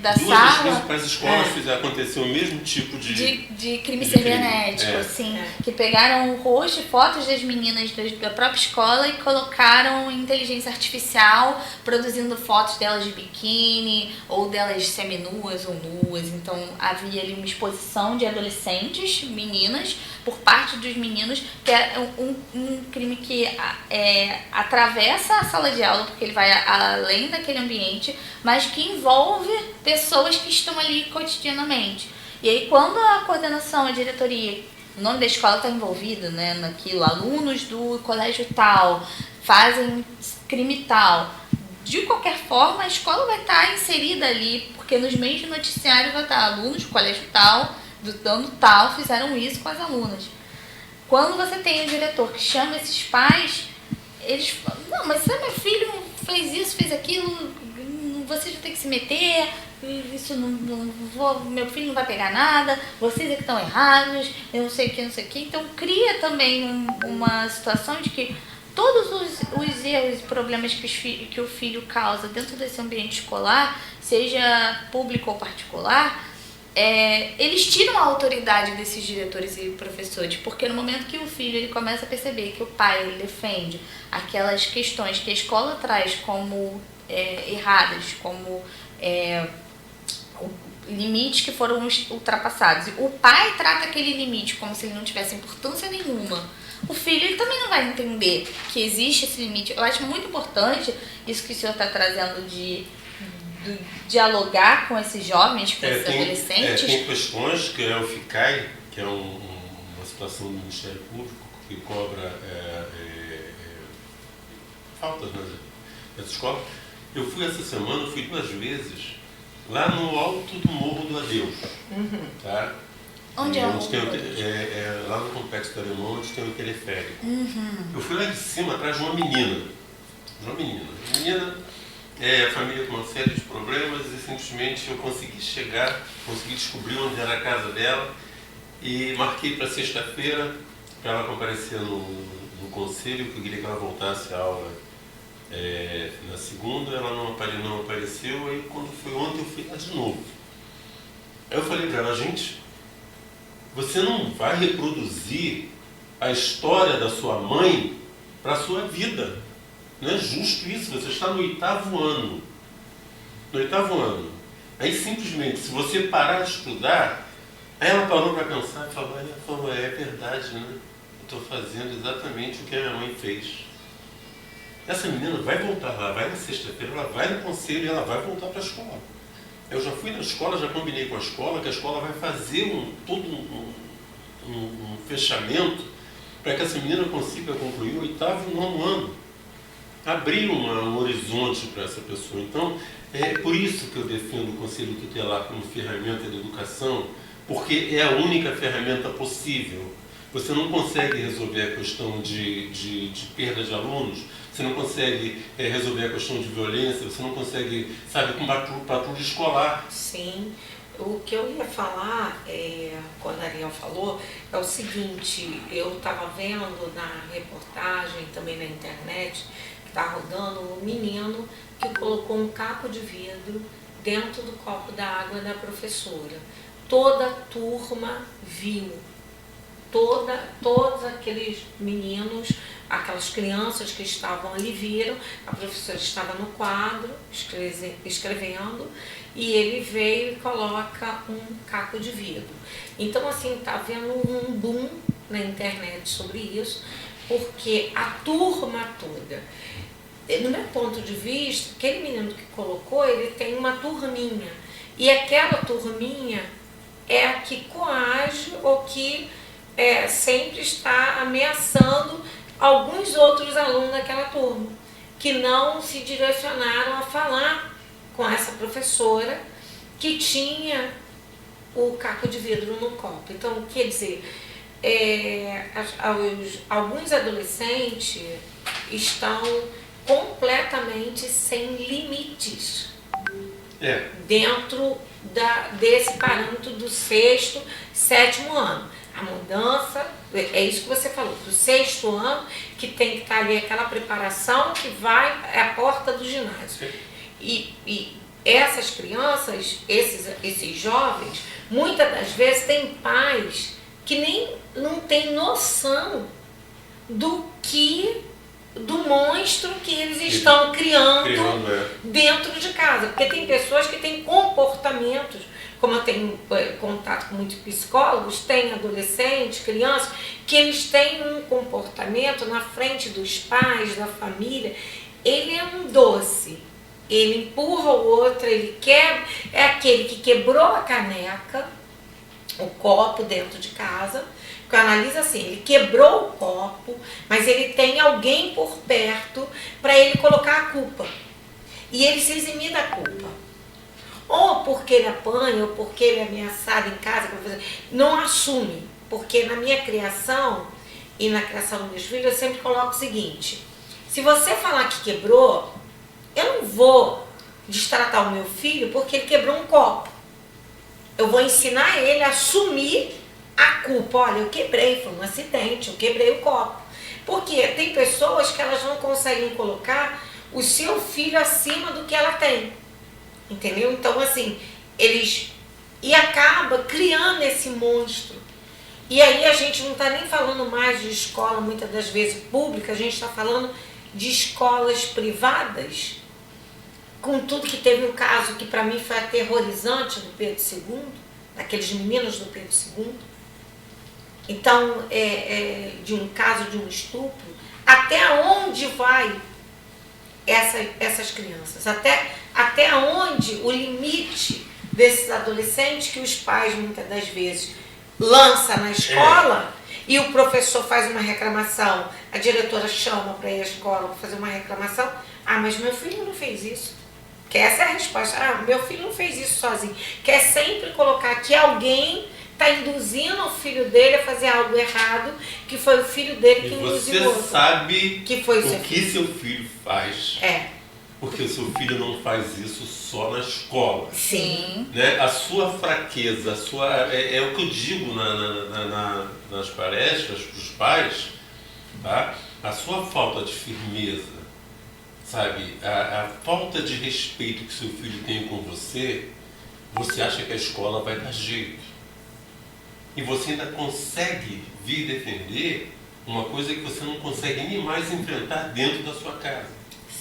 da Duas sala... das principais escolas fizeram acontecer o mesmo tipo de crime cibernético, assim, que pegaram o rosto e fotos das meninas da própria escola e colocaram inteligência artificial produzindo fotos delas de biquíni ou delas seminuas ou nuas. Então havia ali uma exposição de adolescentes, meninas, por parte dos meninos, que é um crime que atravessa a sala de aula, porque ele vai além daquele ambiente, mas que envolve pessoas que estão ali cotidianamente. E aí, quando a coordenação, a diretoria, o nome da escola está envolvido, né, naquilo, alunos do colégio tal fazem crime tal, de qualquer forma a escola vai estar inserida ali, porque nos meios de noticiário vai estar alunos do colégio tal, do dano tal, fizeram isso com as alunas. Quando você tem um diretor que chama esses pais, eles falam, não, mas se meu filho fez isso, fez aquilo, você já tem que se meter, isso meu filho não vai pegar nada, vocês é que estão errados, eu não sei o que. Então cria também uma situação de que todos os erros e problemas que o filho causa dentro desse ambiente escolar, seja público ou particular, eles tiram a autoridade desses diretores e professores, porque no momento que o filho ele começa a perceber que o pai ele defende aquelas questões que a escola traz como erradas, como limites que foram ultrapassados, e o pai trata aquele limite como se ele não tivesse importância nenhuma, o filho ele também não vai entender que existe esse limite. Eu acho muito importante isso que o senhor está trazendo de dialogar com esses jovens, com esses adolescentes. Tem questões que é o FICAI, que é uma situação do Ministério Público que cobra faltas nas escolas. Eu fui essa semana, fui 2 vezes lá no alto do Morro do Adeus. Tá? Onde é o lá no Complexo do Alemão, onde tem o teleférico. Eu fui lá de cima atrás de uma menina. A família com uma série de problemas e simplesmente eu consegui descobrir onde era a casa dela e marquei para sexta-feira para ela comparecer no conselho, que eu queria que ela voltasse à aula na segunda. Ela não apareceu, aí quando foi ontem eu fui lá de novo. Aí eu falei para ela, gente, você não vai reproduzir a história da sua mãe para a sua vida. Não é justo isso, você está no 8º ano. Aí simplesmente, se você parar de estudar, aí ela parou para pensar e falou, é verdade, né? Eu estou fazendo exatamente o que a minha mãe fez. Essa menina vai voltar lá, vai na sexta-feira, ela vai no conselho e ela vai voltar para a escola. Eu já fui na escola, já combinei com a escola, que a escola vai fazer todo um fechamento para que essa menina consiga concluir o 8º e 9º ano. Abrir um horizonte para essa pessoa. Então, é por isso que eu defendo o Conselho Tutelar como ferramenta de educação, porque é a única ferramenta possível. Você não consegue resolver a questão de perda de alunos, você não consegue resolver a questão de violência, você não consegue, com patrulha escolar. Sim. O que eu ia falar, quando a Ariel falou, é o seguinte, eu estava vendo na reportagem, também na internet, está rodando um menino que colocou um caco de vidro dentro do copo da água da professora. Toda a turma viu, todos aqueles meninos, aquelas crianças que estavam ali viram, a professora estava no quadro escrevendo e ele veio e coloca um caco de vidro. Então, assim, está havendo um boom na internet sobre isso, porque a turma toda, no meu ponto de vista, aquele menino que colocou, ele tem uma turminha, e aquela turminha é a que coage ou que sempre está ameaçando alguns outros alunos daquela turma, que não se direcionaram a falar com essa professora que tinha o caco de vidro no copo. Então, quer dizer, alguns adolescentes estão completamente sem limites dentro desse parâmetro do 6º, 7º ano. A mudança, é isso que você falou, do 6º ano, que tem que estar ali aquela preparação que vai à porta do ginásio. E essas crianças, esses jovens, muitas das vezes têm pais que nem não têm noção do monstro que eles estão criando dentro de casa. Porque tem pessoas que têm comportamentos, como eu tenho contato com muitos psicólogos, tem adolescentes, crianças, que eles têm um comportamento na frente dos pais, da família. Ele é um doce, ele empurra o outro, ele quebra, é aquele que quebrou a caneca, o copo dentro de casa, que analisa assim, ele quebrou o copo, mas ele tem alguém por perto para ele colocar a culpa. E ele se eximir da culpa. Ou porque ele apanha, ou porque ele é ameaçado em casa, não assume. Porque na minha criação e na criação dos meus filhos, eu sempre coloco o seguinte: se você falar que quebrou, eu não vou destratar o meu filho porque ele quebrou um copo. Eu vou ensinar ele a assumir a culpa. Olha, eu quebrei, foi um acidente, eu quebrei o copo. Porque tem pessoas que elas não conseguem colocar o seu filho acima do que ela tem. Entendeu? Então, assim, e acaba criando esse monstro. E aí a gente não está nem falando mais de escola, muitas das vezes pública, a gente está falando de escolas privadas, com tudo que teve um caso que para mim foi aterrorizante do Pedro II, daqueles meninos do Pedro II. Então, de um caso de um estupro, até onde vai essas crianças? Até onde o limite desses adolescentes que os pais, muitas das vezes, lançam na escola e o professor faz uma reclamação, a diretora chama para ir à escola para fazer uma reclamação. Ah, mas meu filho não fez isso. Que essa é a resposta. Ah, meu filho não fez isso sozinho. Quer sempre colocar que alguém está induzindo o filho dele a fazer algo errado, que foi o filho dele que induziu o outro. Você sabe que foi o que seu filho faz. Porque o seu filho não faz isso só na escola. Sim. Né? A sua fraqueza, é o que eu digo nas palestras para os pais, tá? A sua falta de firmeza, sabe? A falta de respeito que seu filho tem com você, você acha que a escola vai dar jeito. E você ainda consegue vir defender uma coisa que você não consegue nem mais enfrentar dentro da sua casa.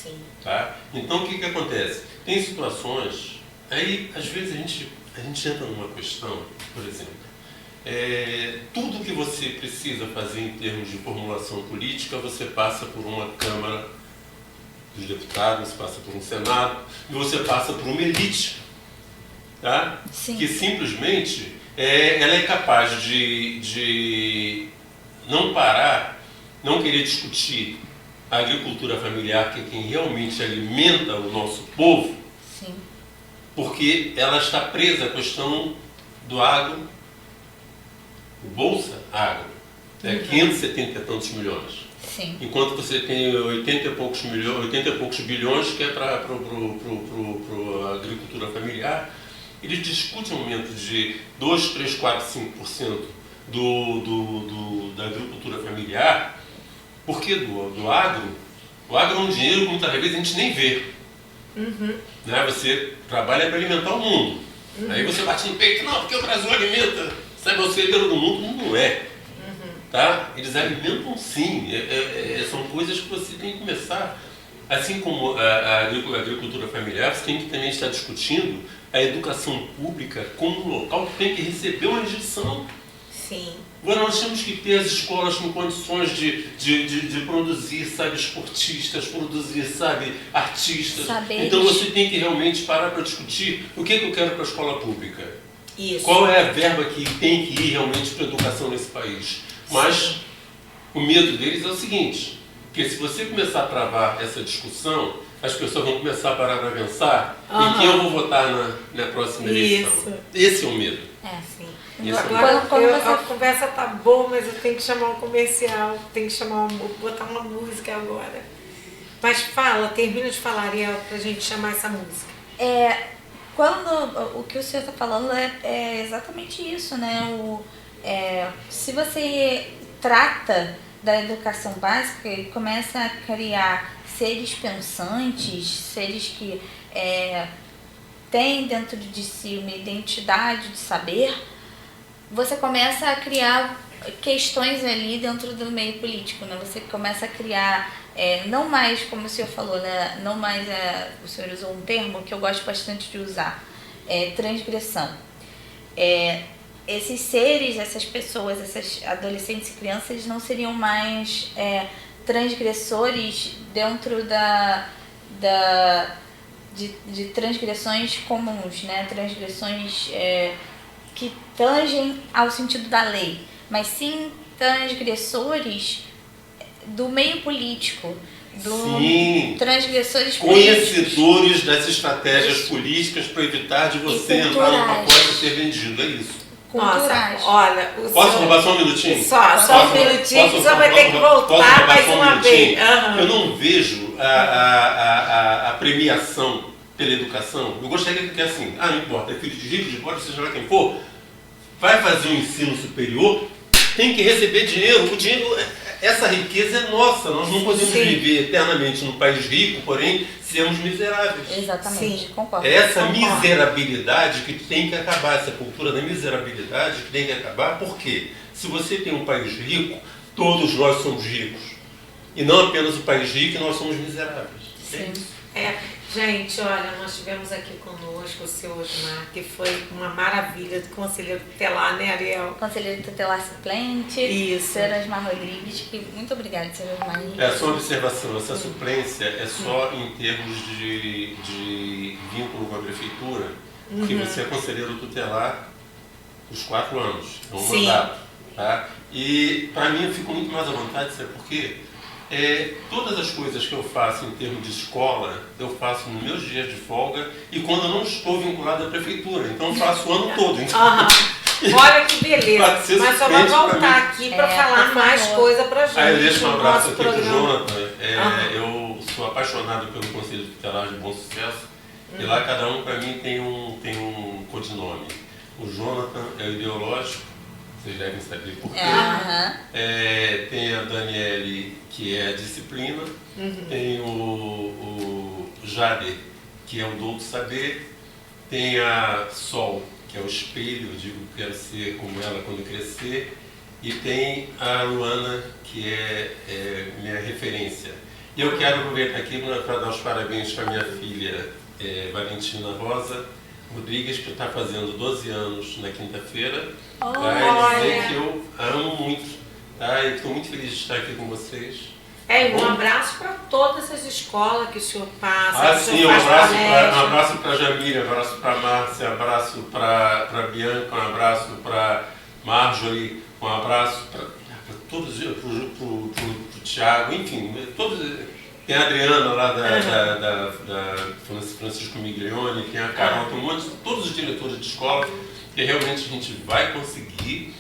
Sim. Tá? Então, o que acontece? Tem situações, aí às vezes a gente entra numa questão, por exemplo, tudo que você precisa fazer em termos de formulação política, você passa por uma Câmara dos Deputados, passa por um Senado, e você passa por uma elite, tá? Que simplesmente ela é capaz de não parar, não querer discutir a agricultura familiar, que é quem realmente alimenta o nosso povo. Sim. Porque ela está presa à questão do agro, o Bolsa Agro, 570 e tantos milhões. Sim. Enquanto você tem 80 e poucos bilhões que é para a agricultura familiar, eles discutem um aumento de 2, 3, 4, 5% da agricultura familiar. Porque do agro, o agro é um dinheiro que muitas vezes a gente nem vê. Né? Você trabalha para alimentar o mundo. Aí você bate no peito, não, porque o Brasil alimenta. Sabe, o cedeiro do mundo não é. Tá? Eles alimentam sim. São coisas que você tem que começar. Assim como a agricultura familiar, você tem que também estar discutindo a educação pública como um local que tem que receber uma injeção. Sim. Agora nós temos que ter as escolas com condições de produzir, sabe, esportistas, produzir, sabe, artistas. Saberes. Então você tem que realmente parar para discutir o que eu quero para a escola pública. Isso. Qual é a verba que tem que ir realmente para a educação nesse país. Mas o medo deles é o seguinte, porque se você começar a travar essa discussão, as pessoas vão começar a parar para pensar em quem eu vou votar na próxima eleição. Isso. Esse é o medo. Sim. Isso. Agora, a conversa tá boa, mas eu tenho que chamar um comercial, tenho que botar uma música agora. Mas termina de falar, Ariel, pra gente chamar essa música. O que o senhor está falando é exatamente isso, né? Se você trata da educação básica e começa a criar seres pensantes, seres que tem dentro de si uma identidade de saber, você começa a criar questões ali dentro do meio político, né? Você começa a criar, não mais, como o senhor falou, né? Não mais, o senhor usou um termo que eu gosto bastante de usar, transgressão. Esses seres, essas pessoas, essas adolescentes e crianças, eles não seriam mais transgressores dentro de transgressões comuns, né? Transgressões que tangem ao sentido da lei, mas sim transgressores do meio político, Sim, transgressores conhecedores das estratégias políticas para evitar de você entrar no pacote e ser vendido, é isso. Culturais. Nossa, olha, Posso roubar só um minutinho? Só um minutinho, só vai ter que voltar mais uma vez. Eu não vejo a premiação pela educação. Eu gostaria que assim, não importa, é filho de rico, de pobre, seja lá quem for, vai fazer um ensino superior, tem que receber dinheiro. O dinheiro, essa riqueza é nossa. Nós não podemos viver eternamente num país rico, porém sermos miseráveis. Exatamente, concordo. É essa miserabilidade que tem que acabar, essa cultura da miserabilidade que tem que acabar, porque se você tem um país rico, todos nós somos ricos. E não apenas o país rico, nós somos miseráveis. Sim. Gente, olha, nós tivemos aqui conosco o seu Osmar, que foi uma maravilha de conselheiro tutelar, né, Ariel? Conselheiro tutelar suplente. Isso. Sr. Osmar Rodrigues, muito obrigada, Sr. Osmar. Só uma observação, essa suplência é só em termos de vínculo com a prefeitura, porque você é conselheiro tutelar os 4 anos, é um mandato, tá? E para mim eu fico muito mais à vontade, sabe por quê? Todas as coisas que eu faço em termos de escola, eu faço nos meus dias de folga e quando eu não estou vinculado à prefeitura. Então eu faço o ano todo. Então, olha que beleza. Mas só vai voltar aqui para falar mais coisa para gente. Eu deixo um abraço aqui para o programa. Jonathan. Eu sou apaixonado pelo Conselho Tutelar de Bom Sucesso. E lá cada um para mim tem um codinome. O Jonathan é o ideológico. Vocês devem saber por quê. Tem a Daniele, que é a disciplina. Tem o Jader, que é o dom do saber. Tem a Sol, que é o espelho, eu digo que quero ser como ela quando crescer. E tem a Luana, que é minha referência. E eu quero aproveitar aqui para dar os parabéns para minha filha Valentina Rosa Rodrigues, que está fazendo 12 anos na quinta-feira. Dizer que eu amo muito, e estou muito feliz de estar aqui com vocês. Um abraço para todas as escolas que o senhor passa. Sim, um abraço para a Jamília, um abraço para a Márcia, um abraço para a Bianca, um abraço para Marjorie, um abraço para todos, para o Tiago, enfim, todos. Tem a Adriana lá da Francisco Miglione, tem a Carol, tem um monte de todos os diretores de escola, que realmente a gente vai conseguir,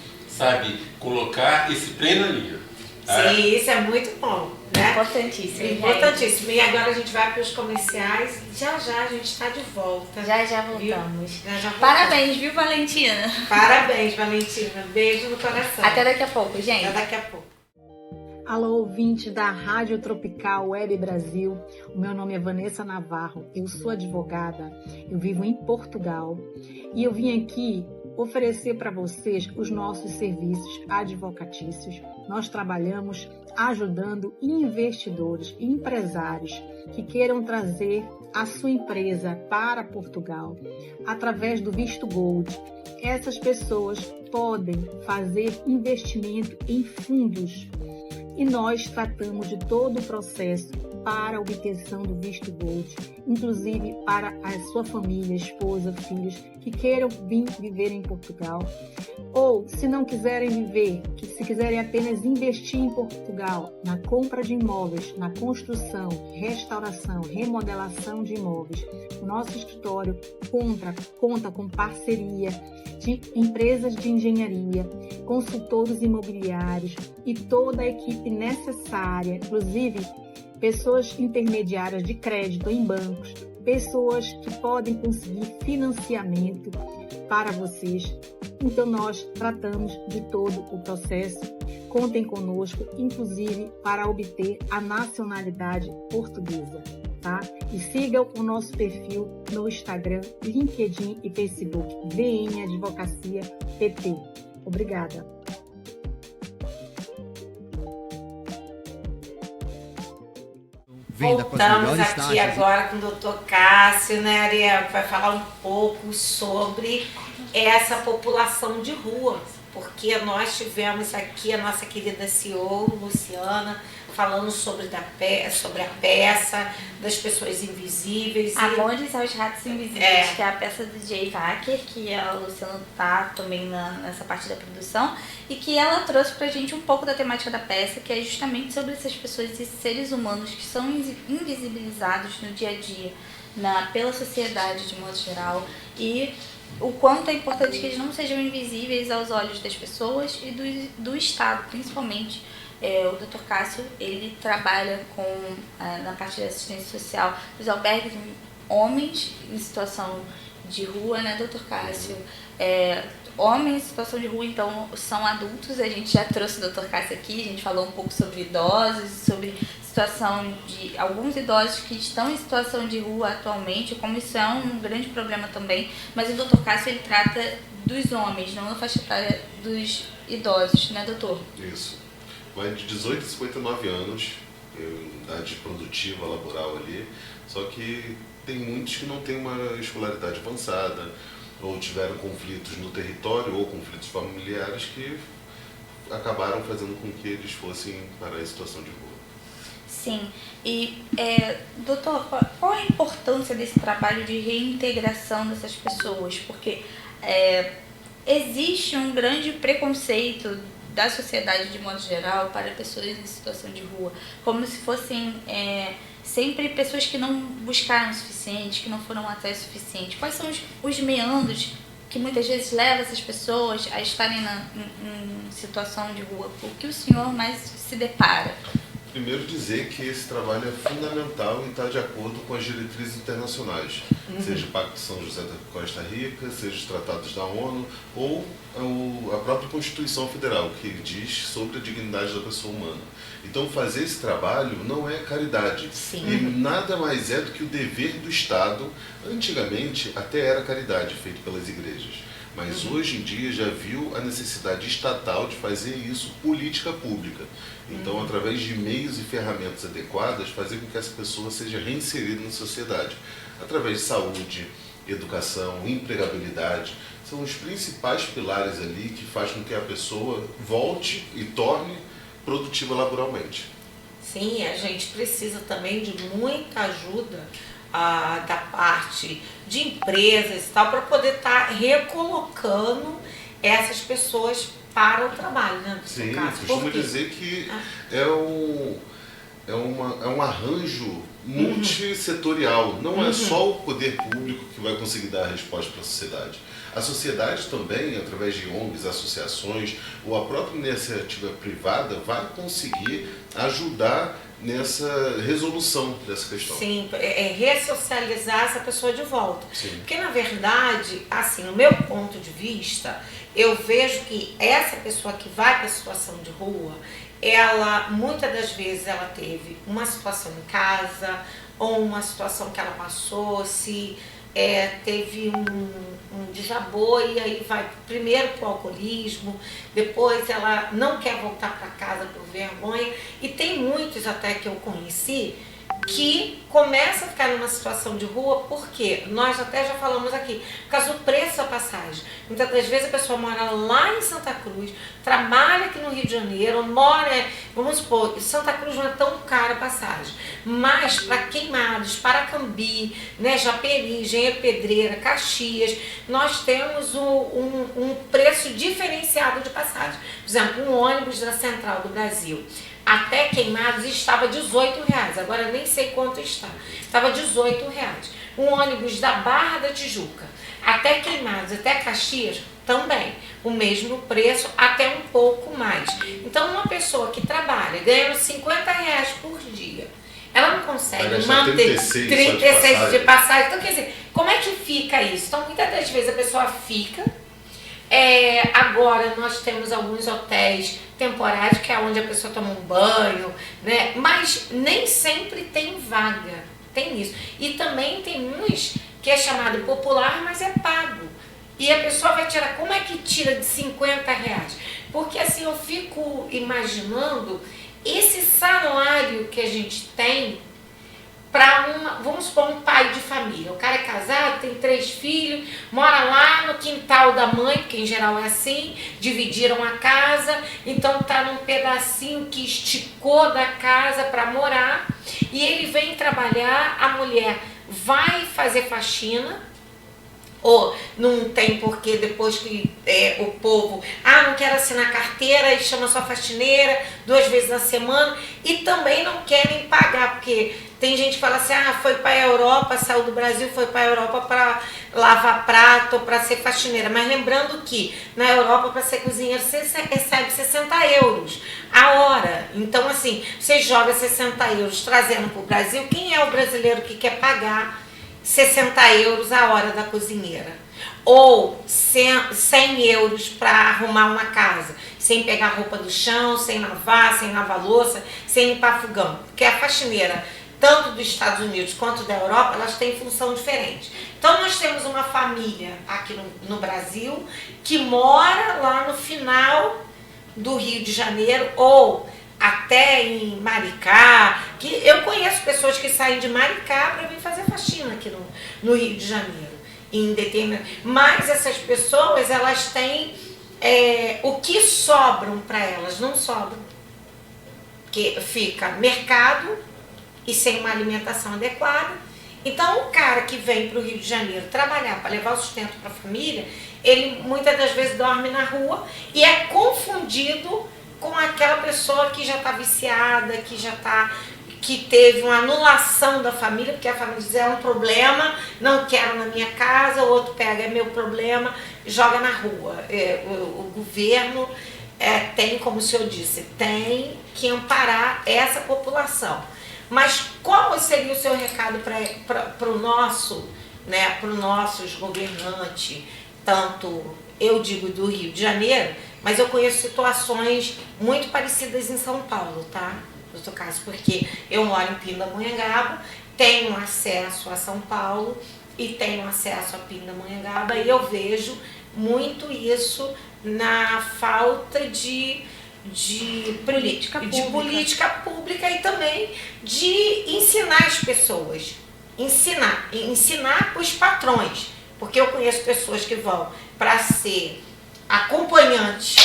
colocar esse trem na linha. Sim, isso é muito bom, né? Importantíssimo. Importantíssimo. E agora a gente vai para os comerciais. Já a gente está de volta. Já voltamos. Já Parabéns, viu, Valentina? Parabéns, Valentina. Beijo no coração. Até daqui a pouco, gente. Até daqui a pouco. Alô, ouvinte da Rádio Tropical Web Brasil. O meu nome é Vanessa Navarro, eu sou advogada, eu vivo em Portugal e eu vim aqui oferecer para vocês os nossos serviços advocatícios. Nós trabalhamos ajudando investidores e empresários que queiram trazer a sua empresa para Portugal através do visto Gold. Essas pessoas podem fazer investimento em fundos. E nós tratamos de todo o processo para a obtenção do visto Gold, inclusive para a sua família, esposa, filhos que queiram vir viver em Portugal. Ou, se não quiserem viver, se quiserem apenas investir em Portugal, na compra de imóveis, na construção, restauração, remodelação de imóveis, o nosso escritório conta com parceria de empresas de engenharia, consultores imobiliários e toda a equipe necessária, inclusive pessoas intermediárias de crédito em bancos, pessoas que podem conseguir financiamento para vocês. Então nós tratamos de todo o processo. Contem conosco, inclusive para obter a nacionalidade portuguesa. tá? E siga o nosso perfil no Instagram, LinkedIn e Facebook, VN Advocacia PT. Obrigada. Voltamos aqui agora com o doutor Cássio, né, Ariel, que vai falar um pouco sobre essa população de rua, porque nós tivemos aqui a nossa querida CEO, Luciana, falando sobre a peça, das pessoas invisíveis. Amores aos Ratos Invisíveis, que é a peça do Jay Wacker, que a Luciana tá também nessa parte da produção, e que ela trouxe pra gente um pouco da temática da peça, que é justamente sobre essas pessoas e seres humanos que são invisibilizados no dia a dia, pela sociedade de modo geral, e o quanto é importante que eles não sejam invisíveis aos olhos das pessoas e do Estado, principalmente. O Dr. Cássio, ele trabalha na parte da assistência social dos albergues homens em situação de rua, né, Dr. Cássio? Homens em situação de rua, então, são adultos. A gente já trouxe o Dr. Cássio aqui, a gente falou um pouco sobre idosos, sobre situação de alguns idosos que estão em situação de rua atualmente, como isso é um grande problema também, mas o Dr. Cássio, ele trata dos homens, não da faixa etária dos idosos, né, doutor? Isso. Vai de 18 a 59 anos, idade produtiva, laboral ali, só que tem muitos que não têm uma escolaridade avançada, ou tiveram conflitos no território, ou conflitos familiares que acabaram fazendo com que eles fossem para a situação de rua. Sim, e doutor, qual a importância desse trabalho de reintegração dessas pessoas? Porque existe um grande preconceito da sociedade de modo geral para pessoas em situação de rua, como se fossem sempre pessoas que não buscaram o suficiente, que não foram atrás o suficiente. Quais são os meandros que muitas vezes levam essas pessoas a estarem em situação de rua? O que o senhor mais se depara? Primeiro dizer que esse trabalho é fundamental e está de acordo com as diretrizes internacionais, seja o Pacto de São José da Costa Rica, seja os tratados da ONU ou a própria Constituição Federal, que diz sobre a dignidade da pessoa humana. Então fazer esse trabalho não é caridade. Sim. E nada mais é do que o dever do Estado. Antigamente até era caridade, feito pelas igrejas. Mas hoje em dia já viu a necessidade estatal de fazer isso política pública. Então, através de meios e ferramentas adequadas, fazer com que essa pessoa seja reinserida na sociedade. Através de saúde, educação, empregabilidade, são os principais pilares ali que fazem com que a pessoa volte e torne produtiva laboralmente. Sim, a gente precisa também de muita ajuda da parte de empresas e tal, para poder estar recolocando essas pessoas para o trabalho, né? Sim, costumo dizer que é um arranjo multissetorial, não é só o poder público que vai conseguir dar a resposta para a sociedade. A sociedade também, através de ONGs, associações ou a própria iniciativa privada, vai conseguir ajudar nessa resolução dessa questão. Sim, ressocializar essa pessoa de volta. Sim. Porque, na verdade, assim, no meu ponto de vista, eu vejo que essa pessoa que vai para a situação de rua, ela, muitas das vezes, ela teve uma situação em casa, ou uma situação que ela passou, teve um desabou e aí vai primeiro para o alcoolismo, depois ela não quer voltar para casa por vergonha, e tem muitos até que eu conheci que começa a ficar numa situação de rua, porque nós até já falamos aqui, por causa do preço da passagem. Muitas das vezes a pessoa mora lá em Santa Cruz, trabalha aqui no Rio de Janeiro, mora, vamos supor, Santa Cruz não é tão cara a passagem, mas para Queimados, Paracambi, né, Japeri, Engenheiro Pedreira, Caxias, nós temos um preço diferenciado de passagem. Por exemplo, um ônibus da Central do Brasil até Queimados estava R$18, agora nem sei quanto está, estava R$18. Um ônibus da Barra da Tijuca até Queimados, até Caxias, também o mesmo preço, até um pouco mais. Então, uma pessoa que trabalha ganhando R$50 por dia, ela não consegue manter 36 de passagem. Então, quer dizer, como é que fica isso? Então, muitas das vezes a pessoa fica. Agora nós temos alguns hotéis temporários, que é onde a pessoa toma um banho, né? Mas nem sempre tem vaga. tem isso. E também tem uns que é chamado popular, mas é pago. E a pessoa vai tirar, como é que tira de R$50? Porque assim, eu fico imaginando esse salário que a gente tem para vamos supor, um pai de família. O cara é casado, tem 3 filhos, mora lá no quintal da mãe, porque em geral é assim, dividiram a casa, então tá num pedacinho que esticou da casa para morar, e ele vem trabalhar, a mulher vai fazer faxina, ou não tem porque depois que o povo, não quer assinar carteira e chama só faxineira 2 vezes na semana, e também não querem pagar, porque tem gente que fala assim, foi para a Europa, saiu do Brasil, foi para a Europa para lavar prato ou para ser faxineira. Mas lembrando que na Europa, para ser cozinheiro, você recebe 60 euros a hora. Então, assim, você joga 60 euros trazendo para o Brasil, quem é o brasileiro que quer pagar 60 euros a hora da cozinheira? Ou 100 euros para arrumar uma casa, sem pegar roupa do chão, sem lavar louça, sem limpar fogão. Porque a faxineira, tanto dos Estados Unidos quanto da Europa, elas têm função diferente. Então nós temos uma família aqui no Brasil que mora lá no final do Rio de Janeiro ou até em Maricá, que eu conheço pessoas que saem de Maricá para vir fazer faxina aqui no Rio de Janeiro. Mas essas pessoas, elas têm o que sobram para elas, não sobram. Porque fica mercado e sem uma alimentação adequada. Então, o cara que vem para o Rio de Janeiro trabalhar para levar o sustento para a família, ele muitas das vezes dorme na rua e é confundido com aquela pessoa que já está viciada, que teve uma anulação da família, porque a família diz, é um problema, não quero na minha casa, o outro pega, é meu problema, joga na rua. O governo tem, como o senhor disse, tem que amparar essa população. Mas qual seria o seu recado para o nosso, para os nossos governantes, tanto, eu digo, do Rio de Janeiro, mas eu conheço situações muito parecidas em São Paulo, tá? No seu caso, porque eu moro em Pindamonhangaba, tenho acesso a São Paulo e tenho acesso a Pindamonhangaba, e eu vejo muito isso na falta de política pública e também de ensinar as pessoas, ensinar para os patrões, porque eu conheço pessoas que vão para ser acompanhantes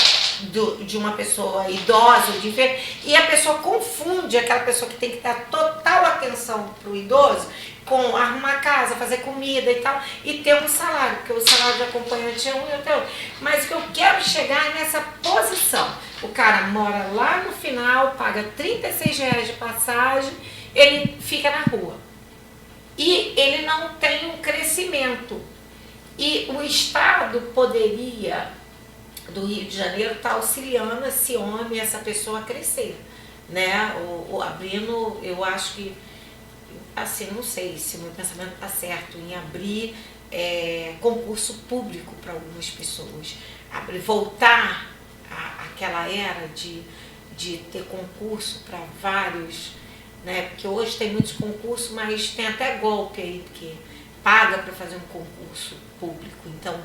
de uma pessoa idosa ou de enfermo, e a pessoa confunde aquela pessoa que tem que dar total atenção para o idoso com arrumar casa, fazer comida e tal, e ter um salário, porque o salário de acompanhante é um e outro. Mas que eu quero chegar nessa posição. O cara mora lá no final, paga R$36 de passagem, ele fica na rua. E ele não tem um crescimento. E o Estado poderia, do Rio de Janeiro, estar auxiliando esse homem, essa pessoa a crescer. Né? Abrindo, eu acho que, assim, não sei se o meu pensamento está certo em abrir concurso público para algumas pessoas. Voltar àquela era de ter concurso para vários, né? Porque hoje tem muitos concursos, mas tem até golpe aí, porque paga para fazer um concurso público. Então,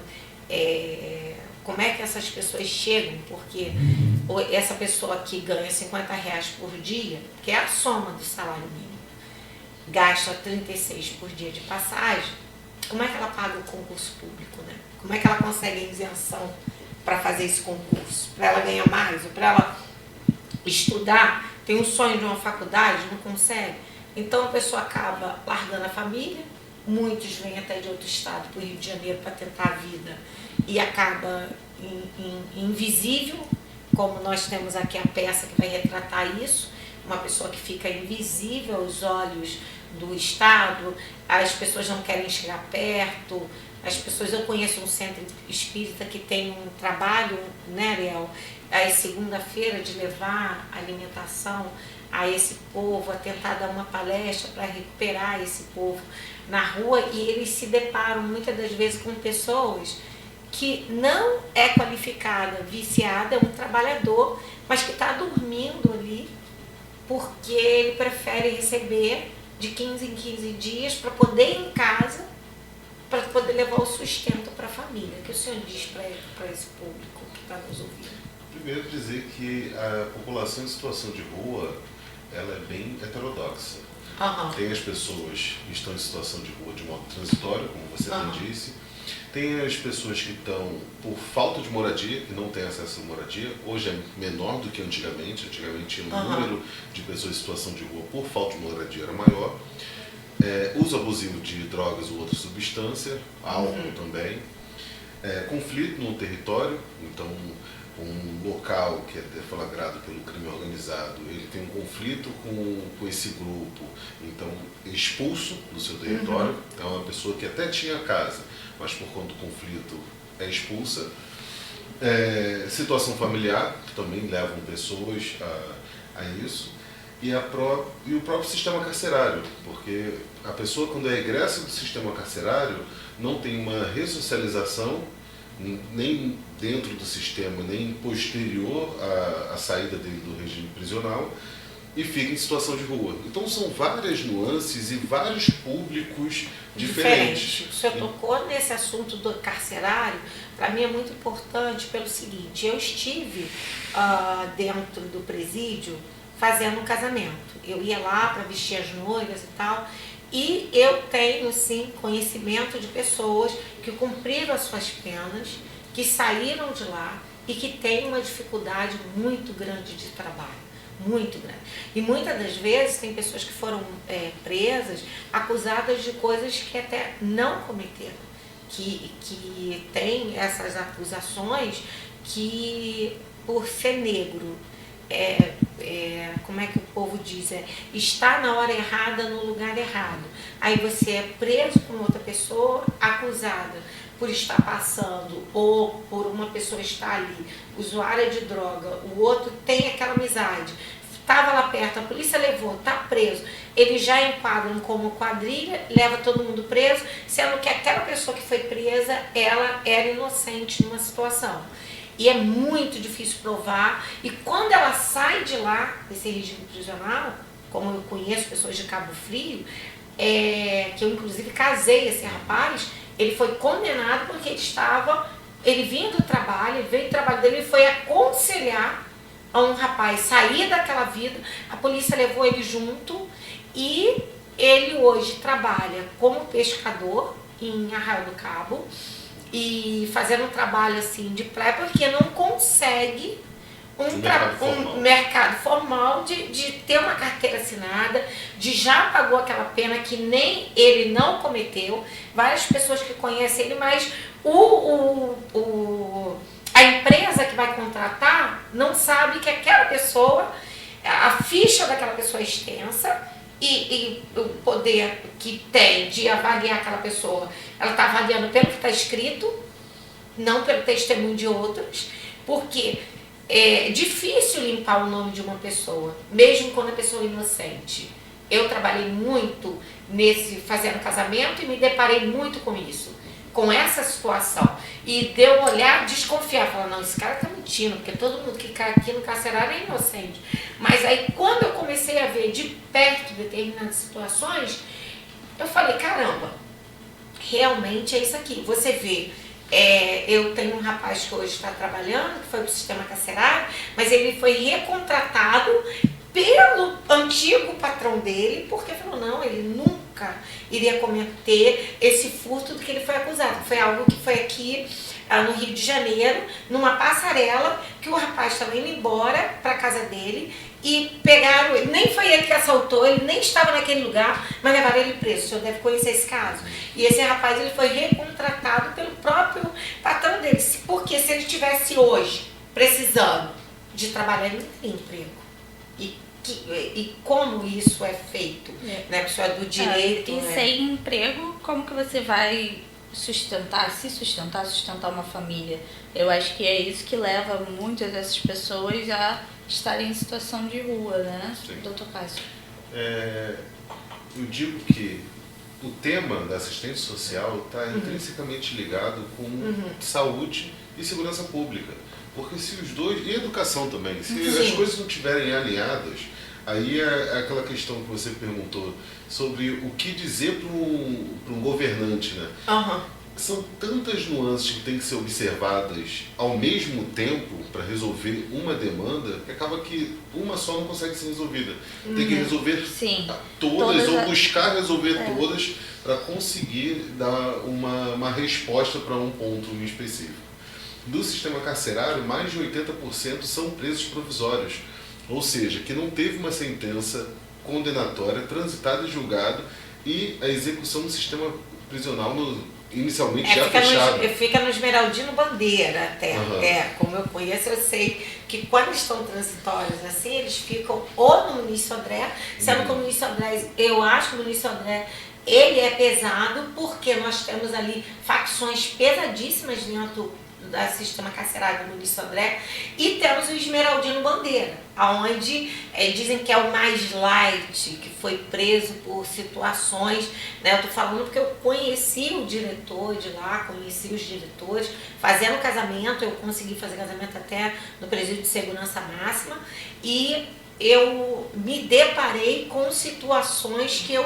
como é que essas pessoas chegam? Porque essa pessoa que ganha R$50 por dia, que é a soma do salário mínimo, gasta 36 por dia de passagem, como é que ela paga o concurso público, né? Como é que ela consegue a isenção para fazer esse concurso? Para ela ganhar mais, ou para ela estudar, tem um sonho de uma faculdade, não consegue. Então a pessoa acaba largando a família, muitos vêm até de outro estado para o Rio de Janeiro para tentar a vida e acaba invisível, como nós temos aqui a peça que vai retratar isso, uma pessoa que fica invisível aos olhos do Estado, as pessoas não querem chegar perto, eu conheço um centro espírita que tem um trabalho, né, Ariel, às segunda-feira de levar alimentação a esse povo, a tentar dar uma palestra para recuperar esse povo na rua, e eles se deparam muitas das vezes com pessoas que não é qualificada, viciada, é um trabalhador, mas que está dormindo ali porque ele prefere receber de 15 em 15 dias para poder ir em casa, para poder levar o sustento para a família. O que o senhor diz para esse público que está nos ouvindo? Primeiro dizer que a população em situação de rua, ela é bem heterodoxa. Tem as pessoas que estão em situação de rua de modo transitório, como você bem disse. Tem as pessoas que estão por falta de moradia, que não têm acesso à moradia. Hoje é menor do que antigamente. Antigamente o número de pessoas em situação de rua por falta de moradia era maior. Uso abusivo de drogas ou outra substância, álcool também. Conflito no território, então um local que é deflagrado pelo crime organizado, ele tem um conflito com esse grupo, então é expulso do seu território. É uma pessoa que até tinha casa, mas por conta do conflito é expulsa. Situação familiar, que também levam pessoas a isso. E o próprio sistema carcerário, porque a pessoa, quando é egressa do sistema carcerário, não tem uma ressocialização, nem dentro do sistema, nem posterior à saída dele do regime prisional, e fica em situação de rua. Então são várias nuances e vários públicos diferentes. O senhor tocou nesse assunto do carcerário, para mim é muito importante pelo seguinte: eu estive dentro do presídio fazendo um casamento. Eu ia lá para vestir as noivas e tal, e eu tenho sim conhecimento de pessoas que cumpriram as suas penas, que saíram de lá e que têm uma dificuldade muito grande de trabalho. Muito grande. E muitas das vezes tem pessoas que foram presas, acusadas de coisas que até não cometeram, que tem essas acusações que, por ser negro, como é que o povo diz? Está na hora errada, no lugar errado. Aí você é preso por outra pessoa, acusada por estar passando, ou por uma pessoa estar ali, usuária de droga, o outro tem aquela amizade, estava lá perto, a polícia levou, está preso, eles já enquadram como quadrilha, leva todo mundo preso, sendo que aquela pessoa que foi presa, ela era inocente numa situação. E é muito difícil provar, e quando ela sai de lá, desse regime prisional, como eu conheço pessoas de Cabo Frio, que eu inclusive casei esse rapaz, ele foi condenado porque ele vinha do trabalho, ele veio do trabalho dele, ele foi aconselhar a um rapaz sair daquela vida, a polícia levou ele junto e ele hoje trabalha como pescador em Arraial do Cabo e fazendo um trabalho assim de praia porque não consegue um mercado formal de ter uma carteira assinada, de já pagou aquela pena que nem ele não cometeu, várias pessoas que conhecem ele, mas a empresa que vai contratar não sabe que aquela pessoa, a ficha daquela pessoa é extensa e o poder que tem de avaliar aquela pessoa, ela está avaliando pelo que está escrito, não pelo testemunho de outros, porque é difícil limpar o nome de uma pessoa, mesmo quando a pessoa é inocente. Eu trabalhei muito fazendo casamento e me deparei muito com isso, com essa situação. E de eu olhar, desconfiar, falar, não, esse cara tá mentindo, porque todo mundo que cai aqui no carcerário é inocente. Mas aí quando eu comecei a ver de perto determinadas situações, eu falei, caramba, realmente é isso aqui. Você vê, eu tenho um rapaz que hoje está trabalhando, que foi pro sistema carcerário, mas ele foi recontratado pelo antigo patrão dele, porque falou, não, ele nunca iria cometer esse furto do que ele foi acusado. Foi algo que foi aqui no Rio de Janeiro, numa passarela, que o rapaz estava indo embora para a casa dele e pegaram ele. Nem foi ele que assaltou, ele nem estava naquele lugar, mas levaram ele preso. O senhor deve conhecer esse caso. E esse rapaz ele foi recontratado pelo próprio patrão dele. Porque se ele estivesse hoje precisando de trabalhar, ele não teria emprego. E como isso é feito, né? Pessoa do direito. E sem emprego, como que você vai sustentar uma família? Eu acho que é isso que leva muitas dessas pessoas a estarem em situação de rua, né, doutor Cássio? Eu digo que o tema da assistência social está intrinsecamente ligado com saúde e segurança pública. Porque se os dois, e educação também, se as coisas não estiverem alinhadas, Aí é aquela questão que você perguntou sobre o que dizer para um governante, né? Uhum. São tantas nuances que têm que ser observadas ao mesmo tempo para resolver uma demanda que acaba que uma só não consegue ser resolvida. Tem que resolver todas ou buscar resolver todas para conseguir dar uma resposta para um ponto em específico. Do sistema carcerário, mais de 80% são presos provisórios, ou seja, que não teve uma sentença condenatória transitada e julgado e a execução do sistema prisional inicialmente já fechado. Fica no Esmeraldino Bandeira até. Uhum. Como eu conheço, eu sei que quando estão transitórios assim, eles ficam ou no Muniz Sodré, sendo que o Muniz Sodré, eu acho que o Muniz Sodré, ele é pesado porque nós temos ali facções pesadíssimas dentro do sistema carcerário do Muniz Sodré, e temos o Esmeraldino Bandeira, onde dizem que é o mais light, que foi preso por situações, né? Eu estou falando porque eu conheci o diretor de lá, conheci os diretores, fazendo casamento, eu consegui fazer casamento até no presídio de segurança máxima, e eu me deparei com situações que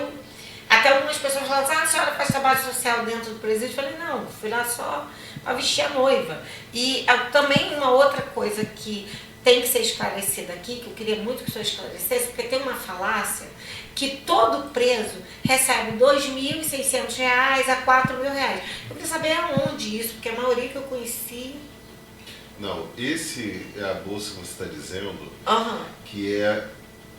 até algumas pessoas falam assim, a senhora faz trabalho social dentro do presídio? Eu falei, não, fui lá só para vestir a noiva. E também uma outra coisa que tem que ser esclarecida aqui, que eu queria muito que o senhor esclarecesse, porque tem uma falácia que todo preso recebe R$ 2.600 a R$ 4.000. Eu queria saber aonde isso, porque a maioria que eu conheci... Não, esse é a bolsa que você está dizendo, que é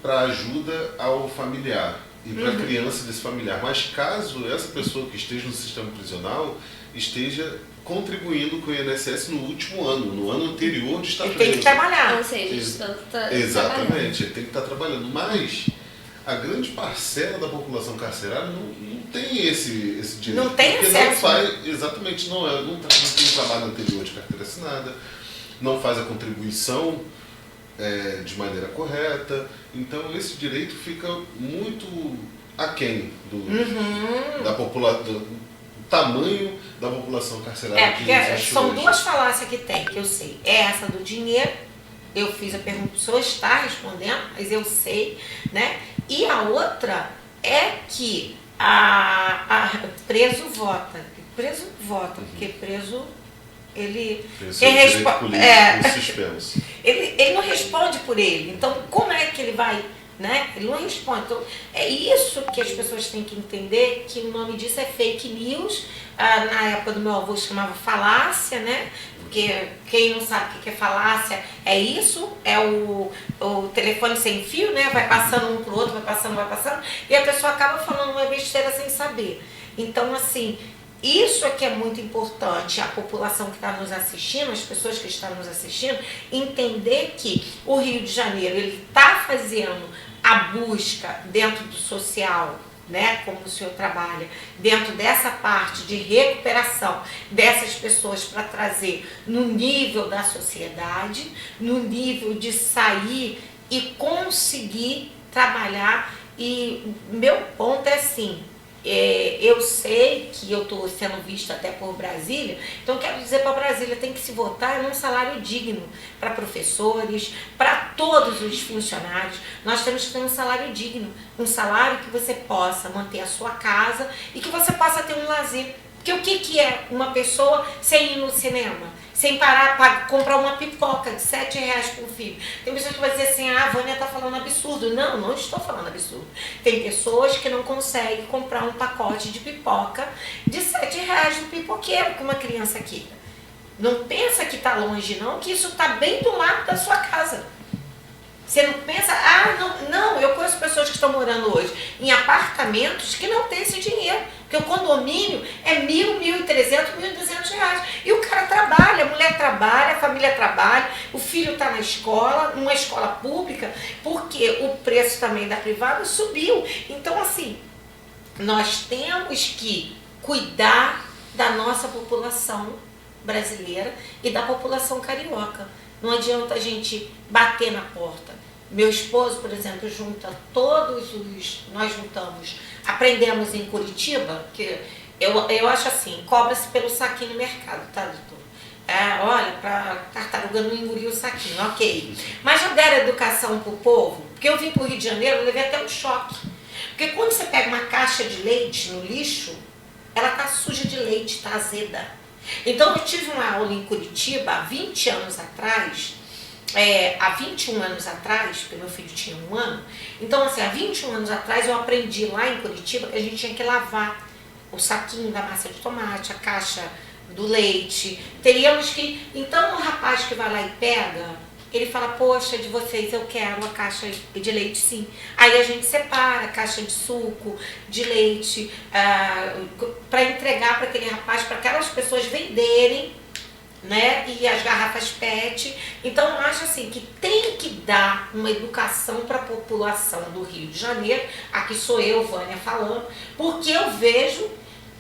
para ajuda ao familiar e para a criança desse familiar. Mas caso essa pessoa que esteja no sistema prisional esteja contribuindo com o INSS no último ano, no ano anterior de estar preso. Ele tem que trabalhar. Ou seja, exatamente, ele tem que estar trabalhando. Mas a grande parcela da população carcerária não tem esse direito. Não tem acesso. Não faz, exatamente, não tem trabalho anterior de carteira assinada, não faz a contribuição de maneira correta. Então esse direito fica muito aquém da população, do tamanho da população carcerária que existe são hoje. duas falácias que tem, que eu sei. É essa do dinheiro, eu fiz a pergunta, o senhor está respondendo, mas eu sei, né? E a outra é que preso vota. Preso vota, porque preso... Ele não responde por ele. Então, como é que ele vai, né? Ele não responde. Então, é isso que as pessoas têm que entender, que o nome disso é fake news. Na época do meu avô chamava falácia, né? Porque quem não sabe o que é falácia é isso, é o telefone sem fio, né? Vai passando um pro outro, vai passando, e a pessoa acaba falando uma besteira sem saber. Então, assim, isso é que é muito importante, a população que está nos assistindo, as pessoas que estão nos assistindo, entender que o Rio de Janeiro ele está fazendo a busca dentro do social, né, como o senhor trabalha, dentro dessa parte de recuperação dessas pessoas para trazer no nível da sociedade, no nível de sair e conseguir trabalhar. E meu ponto é assim, eu sei que eu estou sendo vista até por Brasília, então quero dizer para Brasília, tem que se votar num salário digno para professores, para todos os funcionários. Nós temos que ter um salário digno, um salário que você possa manter a sua casa e que você possa ter um lazer. Porque o que é uma pessoa sem ir no cinema? Sem parar para comprar uma pipoca de R$7 por filho. Tem pessoas que vão dizer assim, a Vânia está falando absurdo. Não, não estou falando absurdo. Tem pessoas que não conseguem comprar um pacote de pipoca de R$7 do pipoqueiro que uma criança queira. Não pensa que está longe não, que isso está bem do lado da sua casa. Você não pensa, não, eu conheço pessoas que estão morando hoje em apartamentos que não têm esse dinheiro, porque o condomínio é R$1.000, R$1.300, R$1.200. E o cara trabalha, a mulher trabalha, a família trabalha, o filho está na escola, numa escola pública, porque o preço também da privada subiu. Então, assim, nós temos que cuidar da nossa população brasileira e da população carioca. Não adianta a gente bater na porta. Meu esposo, por exemplo, nós juntamos, aprendemos em Curitiba, que eu acho assim, cobra-se pelo saquinho no mercado, tá, doutor? Olha, para tartaruga não engolir o saquinho, ok. Mas já deram educação pro povo? Porque eu vim pro Rio de Janeiro, eu levei até um choque. Porque quando você pega uma caixa de leite no lixo, ela tá suja de leite, tá azeda. Então eu tive uma aula em Curitiba há 20 anos atrás, há 21 anos atrás, porque meu filho tinha 1 ano. Então assim, há 21 anos atrás eu aprendi lá em Curitiba que a gente tinha que lavar o saquinho da massa de tomate, a caixa do leite. Teríamos que... Então o rapaz que vai lá e pega, ele fala, poxa, de vocês eu quero a caixa de leite sim. Aí a gente separa a caixa de suco, de leite, para entregar para aquele rapaz, para aquelas pessoas venderem, né? E as garrafas PET. Então eu acho assim que tem que dar uma educação para a população do Rio de Janeiro. Aqui sou eu, Vânia, falando, porque eu vejo,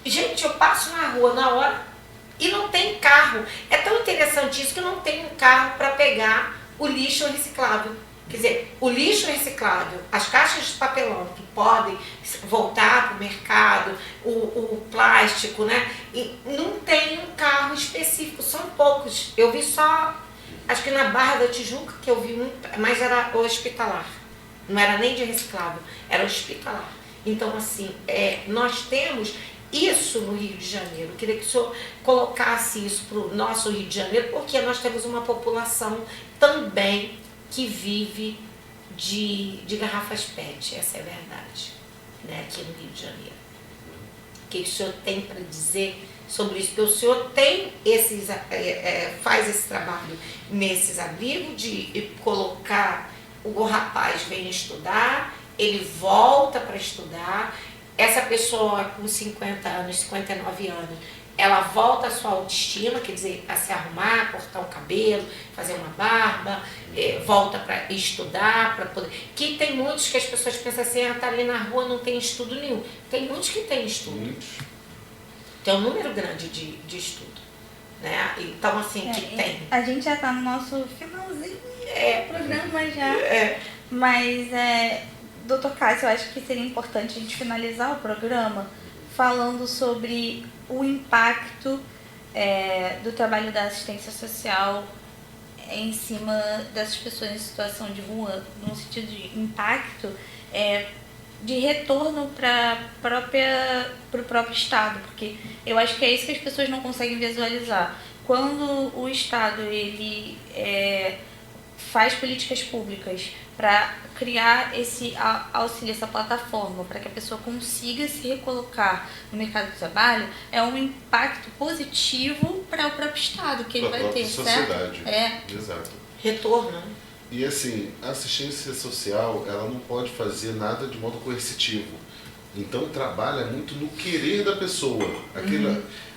gente, eu passo na rua na hora e não tem carro. É tão interessante isso que não tem um carro para pegar o lixo reciclável. Quer dizer, o lixo reciclável, as caixas de papelão que podem voltar para o mercado, o plástico, né? E não tem um carro específico, são poucos. Eu vi só, acho que na Barra da Tijuca que eu vi um, mas era hospitalar. Não era nem de reciclável, era hospitalar. Então, assim, nós temos isso no Rio de Janeiro. Eu queria que o senhor colocasse isso para o nosso Rio de Janeiro, porque nós temos uma população também que vive de garrafas PET, essa é a verdade, né, aqui no Rio de Janeiro. O que o senhor tem para dizer sobre isso? Porque o senhor tem faz esse trabalho nesses abrigos de colocar o rapaz vem estudar, ele volta para estudar, essa pessoa com 50 anos, 59 anos, ela volta à sua autoestima, quer dizer, a se arrumar, cortar o cabelo, fazer uma barba, volta para estudar, para poder... Que tem muitos que as pessoas pensam assim, tá ali na rua, não tem estudo nenhum. Tem muitos que têm estudo. Muitos. Tem um número grande de estudo, né? Então, assim, que tem. A gente já tá no nosso finalzinho do programa já. Mas, doutor Cássio, eu acho que seria importante a gente finalizar o programa falando sobre o impacto do trabalho da assistência social em cima dessas pessoas em situação de rua, no sentido de impacto de retorno para o próprio Estado, porque eu acho que é isso que as pessoas não conseguem visualizar. Quando o Estado ele faz políticas públicas para criar esse auxílio, essa plataforma, para que a pessoa consiga se recolocar no mercado de trabalho, é um impacto positivo para o próprio Estado que ele vai ter, sociedade. Certo? Exato. Retorno. E assim, a assistência social, ela não pode fazer nada de modo coercitivo. Então trabalha muito no querer da pessoa.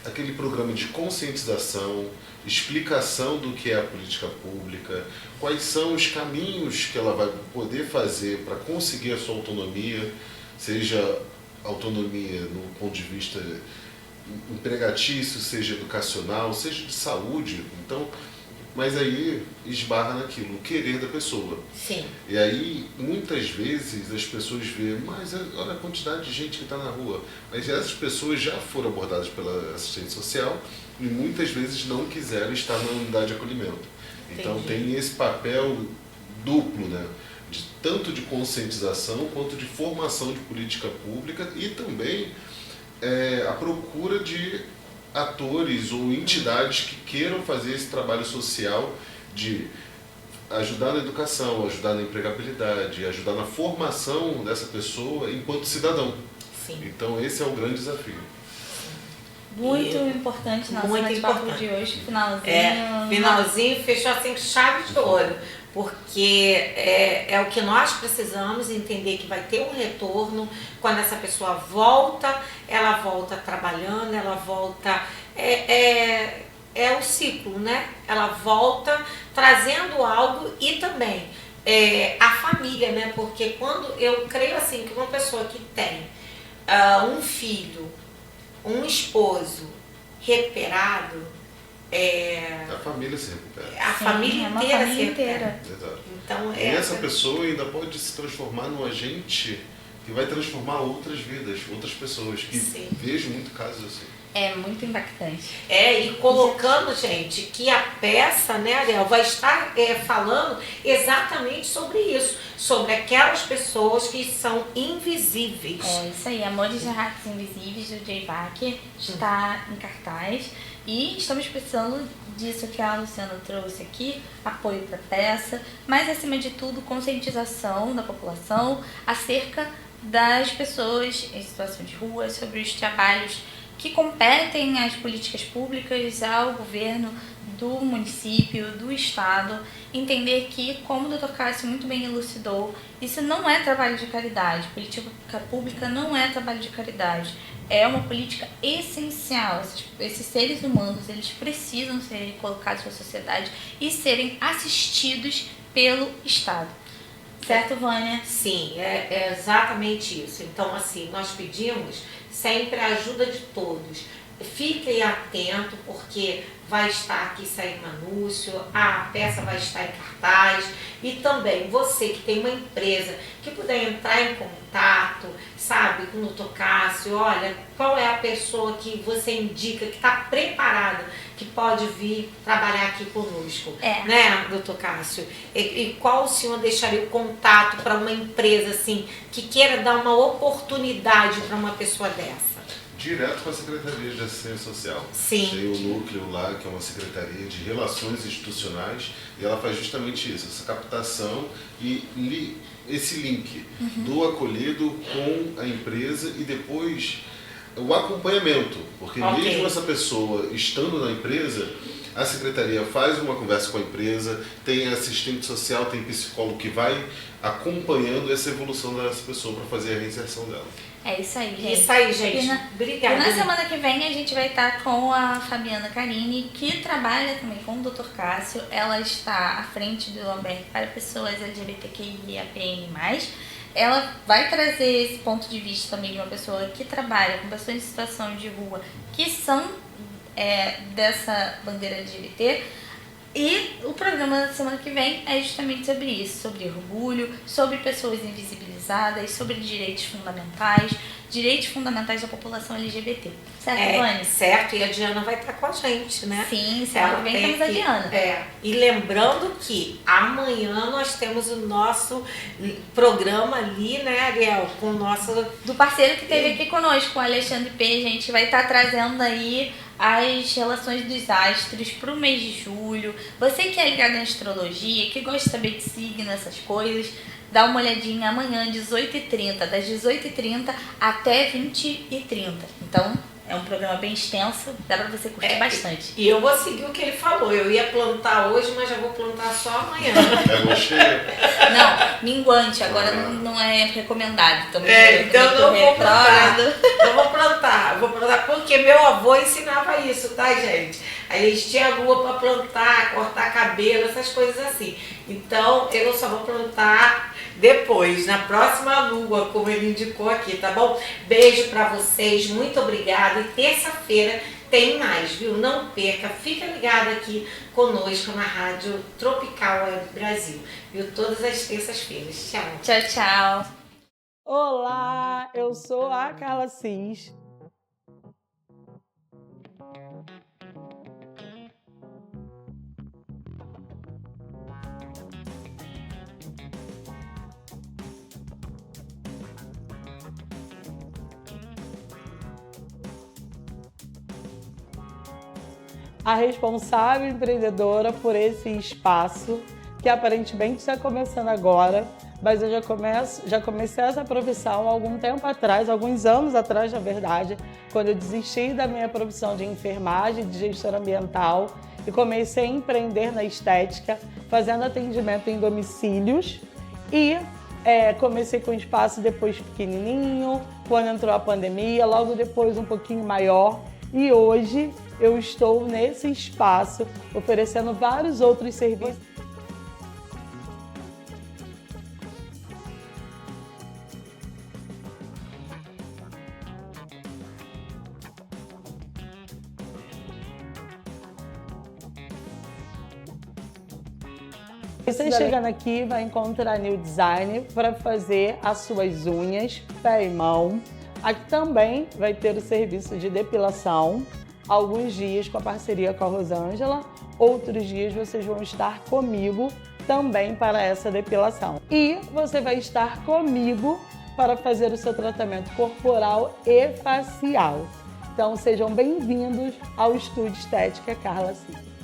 Aquele programa de conscientização, explicação do que é a política pública, quais são os caminhos que ela vai poder fazer para conseguir a sua autonomia, seja autonomia no ponto de vista empregatício, seja educacional, seja de saúde. Então, mas aí esbarra naquilo, no querer da pessoa. Sim. E aí, muitas vezes, as pessoas veem, mas olha a quantidade de gente que está na rua. Mas essas pessoas já foram abordadas pela assistente social e muitas vezes não quiseram estar na unidade de acolhimento. Então tem esse papel duplo, né? Tanto de conscientização quanto de formação de política pública e também a procura de atores ou entidades que queiram fazer esse trabalho social de ajudar na educação, ajudar na empregabilidade, ajudar na formação dessa pessoa enquanto cidadão. Sim. Então esse é o grande desafio. Muito importante nosso bate-papo de hoje, finalzinho. Finalzinho, fechou assim com chave de ouro, porque é o que nós precisamos entender, que vai ter um retorno quando essa pessoa volta, ela volta trabalhando, ela volta... É o ciclo, né? Ela volta trazendo algo e também a família, né? Porque quando eu creio assim, que uma pessoa que tem um filho, um esposo recuperado, a família se recupera. A família inteira se recupera. Exato. Então, e essa pessoa ainda pode se transformar num agente que vai transformar outras vidas, outras pessoas. Que Sim. vejo muito casos assim. É muito impactante. E colocando, gente, que a peça, né, Ariel, vai estar falando exatamente sobre isso, sobre aquelas pessoas que são invisíveis. É isso aí, Amores de Ratos Invisíveis, do Jay Wacker, está em cartaz. E estamos precisando disso que a Luciana trouxe aqui, apoio para a peça, mas acima de tudo, conscientização da população acerca das pessoas em situação de rua, sobre os trabalhos que competem às políticas públicas, ao governo do município, do estado, entender que, como o Dr. Cássio muito bem elucidou, isso não é trabalho de caridade, política pública não é trabalho de caridade, é uma política essencial. Esses seres humanos, eles precisam ser colocados na sociedade e serem assistidos pelo Estado. Certo, Vânia? Sim, é exatamente isso. Então, assim, nós pedimos sempre a ajuda de todos. Fiquem atentos, porque vai estar aqui saindo anúncio, a peça vai estar em cartaz. E também você que tem uma empresa que puder entrar em contato, sabe, com o Dr. Cássio, olha, qual é a pessoa que você indica, que está preparada, que pode vir trabalhar aqui conosco, né, Dr. Cássio? E qual o senhor deixaria o contato para uma empresa assim, que queira dar uma oportunidade para uma pessoa dessa? Direto com a Secretaria de Assistência Social. Sim. Tem o núcleo lá, que é uma Secretaria de Relações Institucionais, e ela faz justamente isso, essa captação e esse link do acolhido com a empresa e depois o acompanhamento, porque mesmo essa pessoa estando na empresa, a Secretaria faz uma conversa com a empresa, tem assistente social, tem psicólogo que vai acompanhando essa evolução dessa pessoa para fazer a reinserção dela. É isso aí, gente. Isso aí, gente. Obrigada. E na semana que vem a gente vai estar com a Fabiana Carini, que trabalha também com o Dr. Cássio. Ela está à frente do albergue para pessoas LGBTQIAPN+. Ela vai trazer esse ponto de vista também de uma pessoa que trabalha com pessoas em situação de rua que são dessa bandeira LGBT. E o programa da semana que vem é justamente sobre isso, sobre orgulho, sobre pessoas invisibilizadas, sobre direitos fundamentais da população LGBT. Certo, Vânia? Certo, e a Diana vai estar com a gente, né? Sim, semana que vem temos a Diana. E lembrando que amanhã nós temos o nosso programa ali, né, Ariel? Com o nosso... Do parceiro que esteve aqui conosco, o Alexandre P. A gente vai estar trazendo aí as relações dos astros para o mês de julho. Você que é ligado em astrologia, que gosta de saber de signo, essas coisas, dá uma olhadinha amanhã, 18h30, das 18h30 até 20h30. Então, é um programa bem extenso, dá pra você curtir bastante. E eu vou seguir o que ele falou. Eu ia plantar hoje, mas já vou plantar só amanhã. Não, minguante, agora não é recomendado. Então não vou plantar. Eu vou plantar porque meu avô ensinava isso, tá, gente? Aí eles tinham lua para plantar, cortar cabelo, essas coisas assim. Então eu só vou plantar depois, na próxima lua, como ele indicou aqui, tá bom? Beijo pra vocês, muito obrigada. E terça-feira tem mais, viu? Não perca, fica ligado aqui conosco na Rádio Tropical Web Brasil, viu? Todas as terças-feiras. Tchau. Tchau, tchau. Olá, eu sou a Carla Cis. A responsável empreendedora por esse espaço, que aparentemente está começando agora, mas eu já comecei essa profissão há algum tempo atrás, alguns anos atrás, na verdade, quando eu desisti da minha profissão de enfermagem, de gestora ambiental, e comecei a empreender na estética, fazendo atendimento em domicílios, e comecei com um espaço depois pequenininho, quando entrou a pandemia, logo depois um pouquinho maior, e hoje eu estou nesse espaço oferecendo vários outros serviços. Você chegando aqui vai encontrar New Design para fazer as suas unhas, pé e mão. Aqui também vai ter o serviço de depilação, alguns dias com a parceria com a Rosângela, outros dias vocês vão estar comigo também para essa depilação. E você vai estar comigo para fazer o seu tratamento corporal e facial. Então sejam bem-vindos ao Estúdio Estética Carla Cid.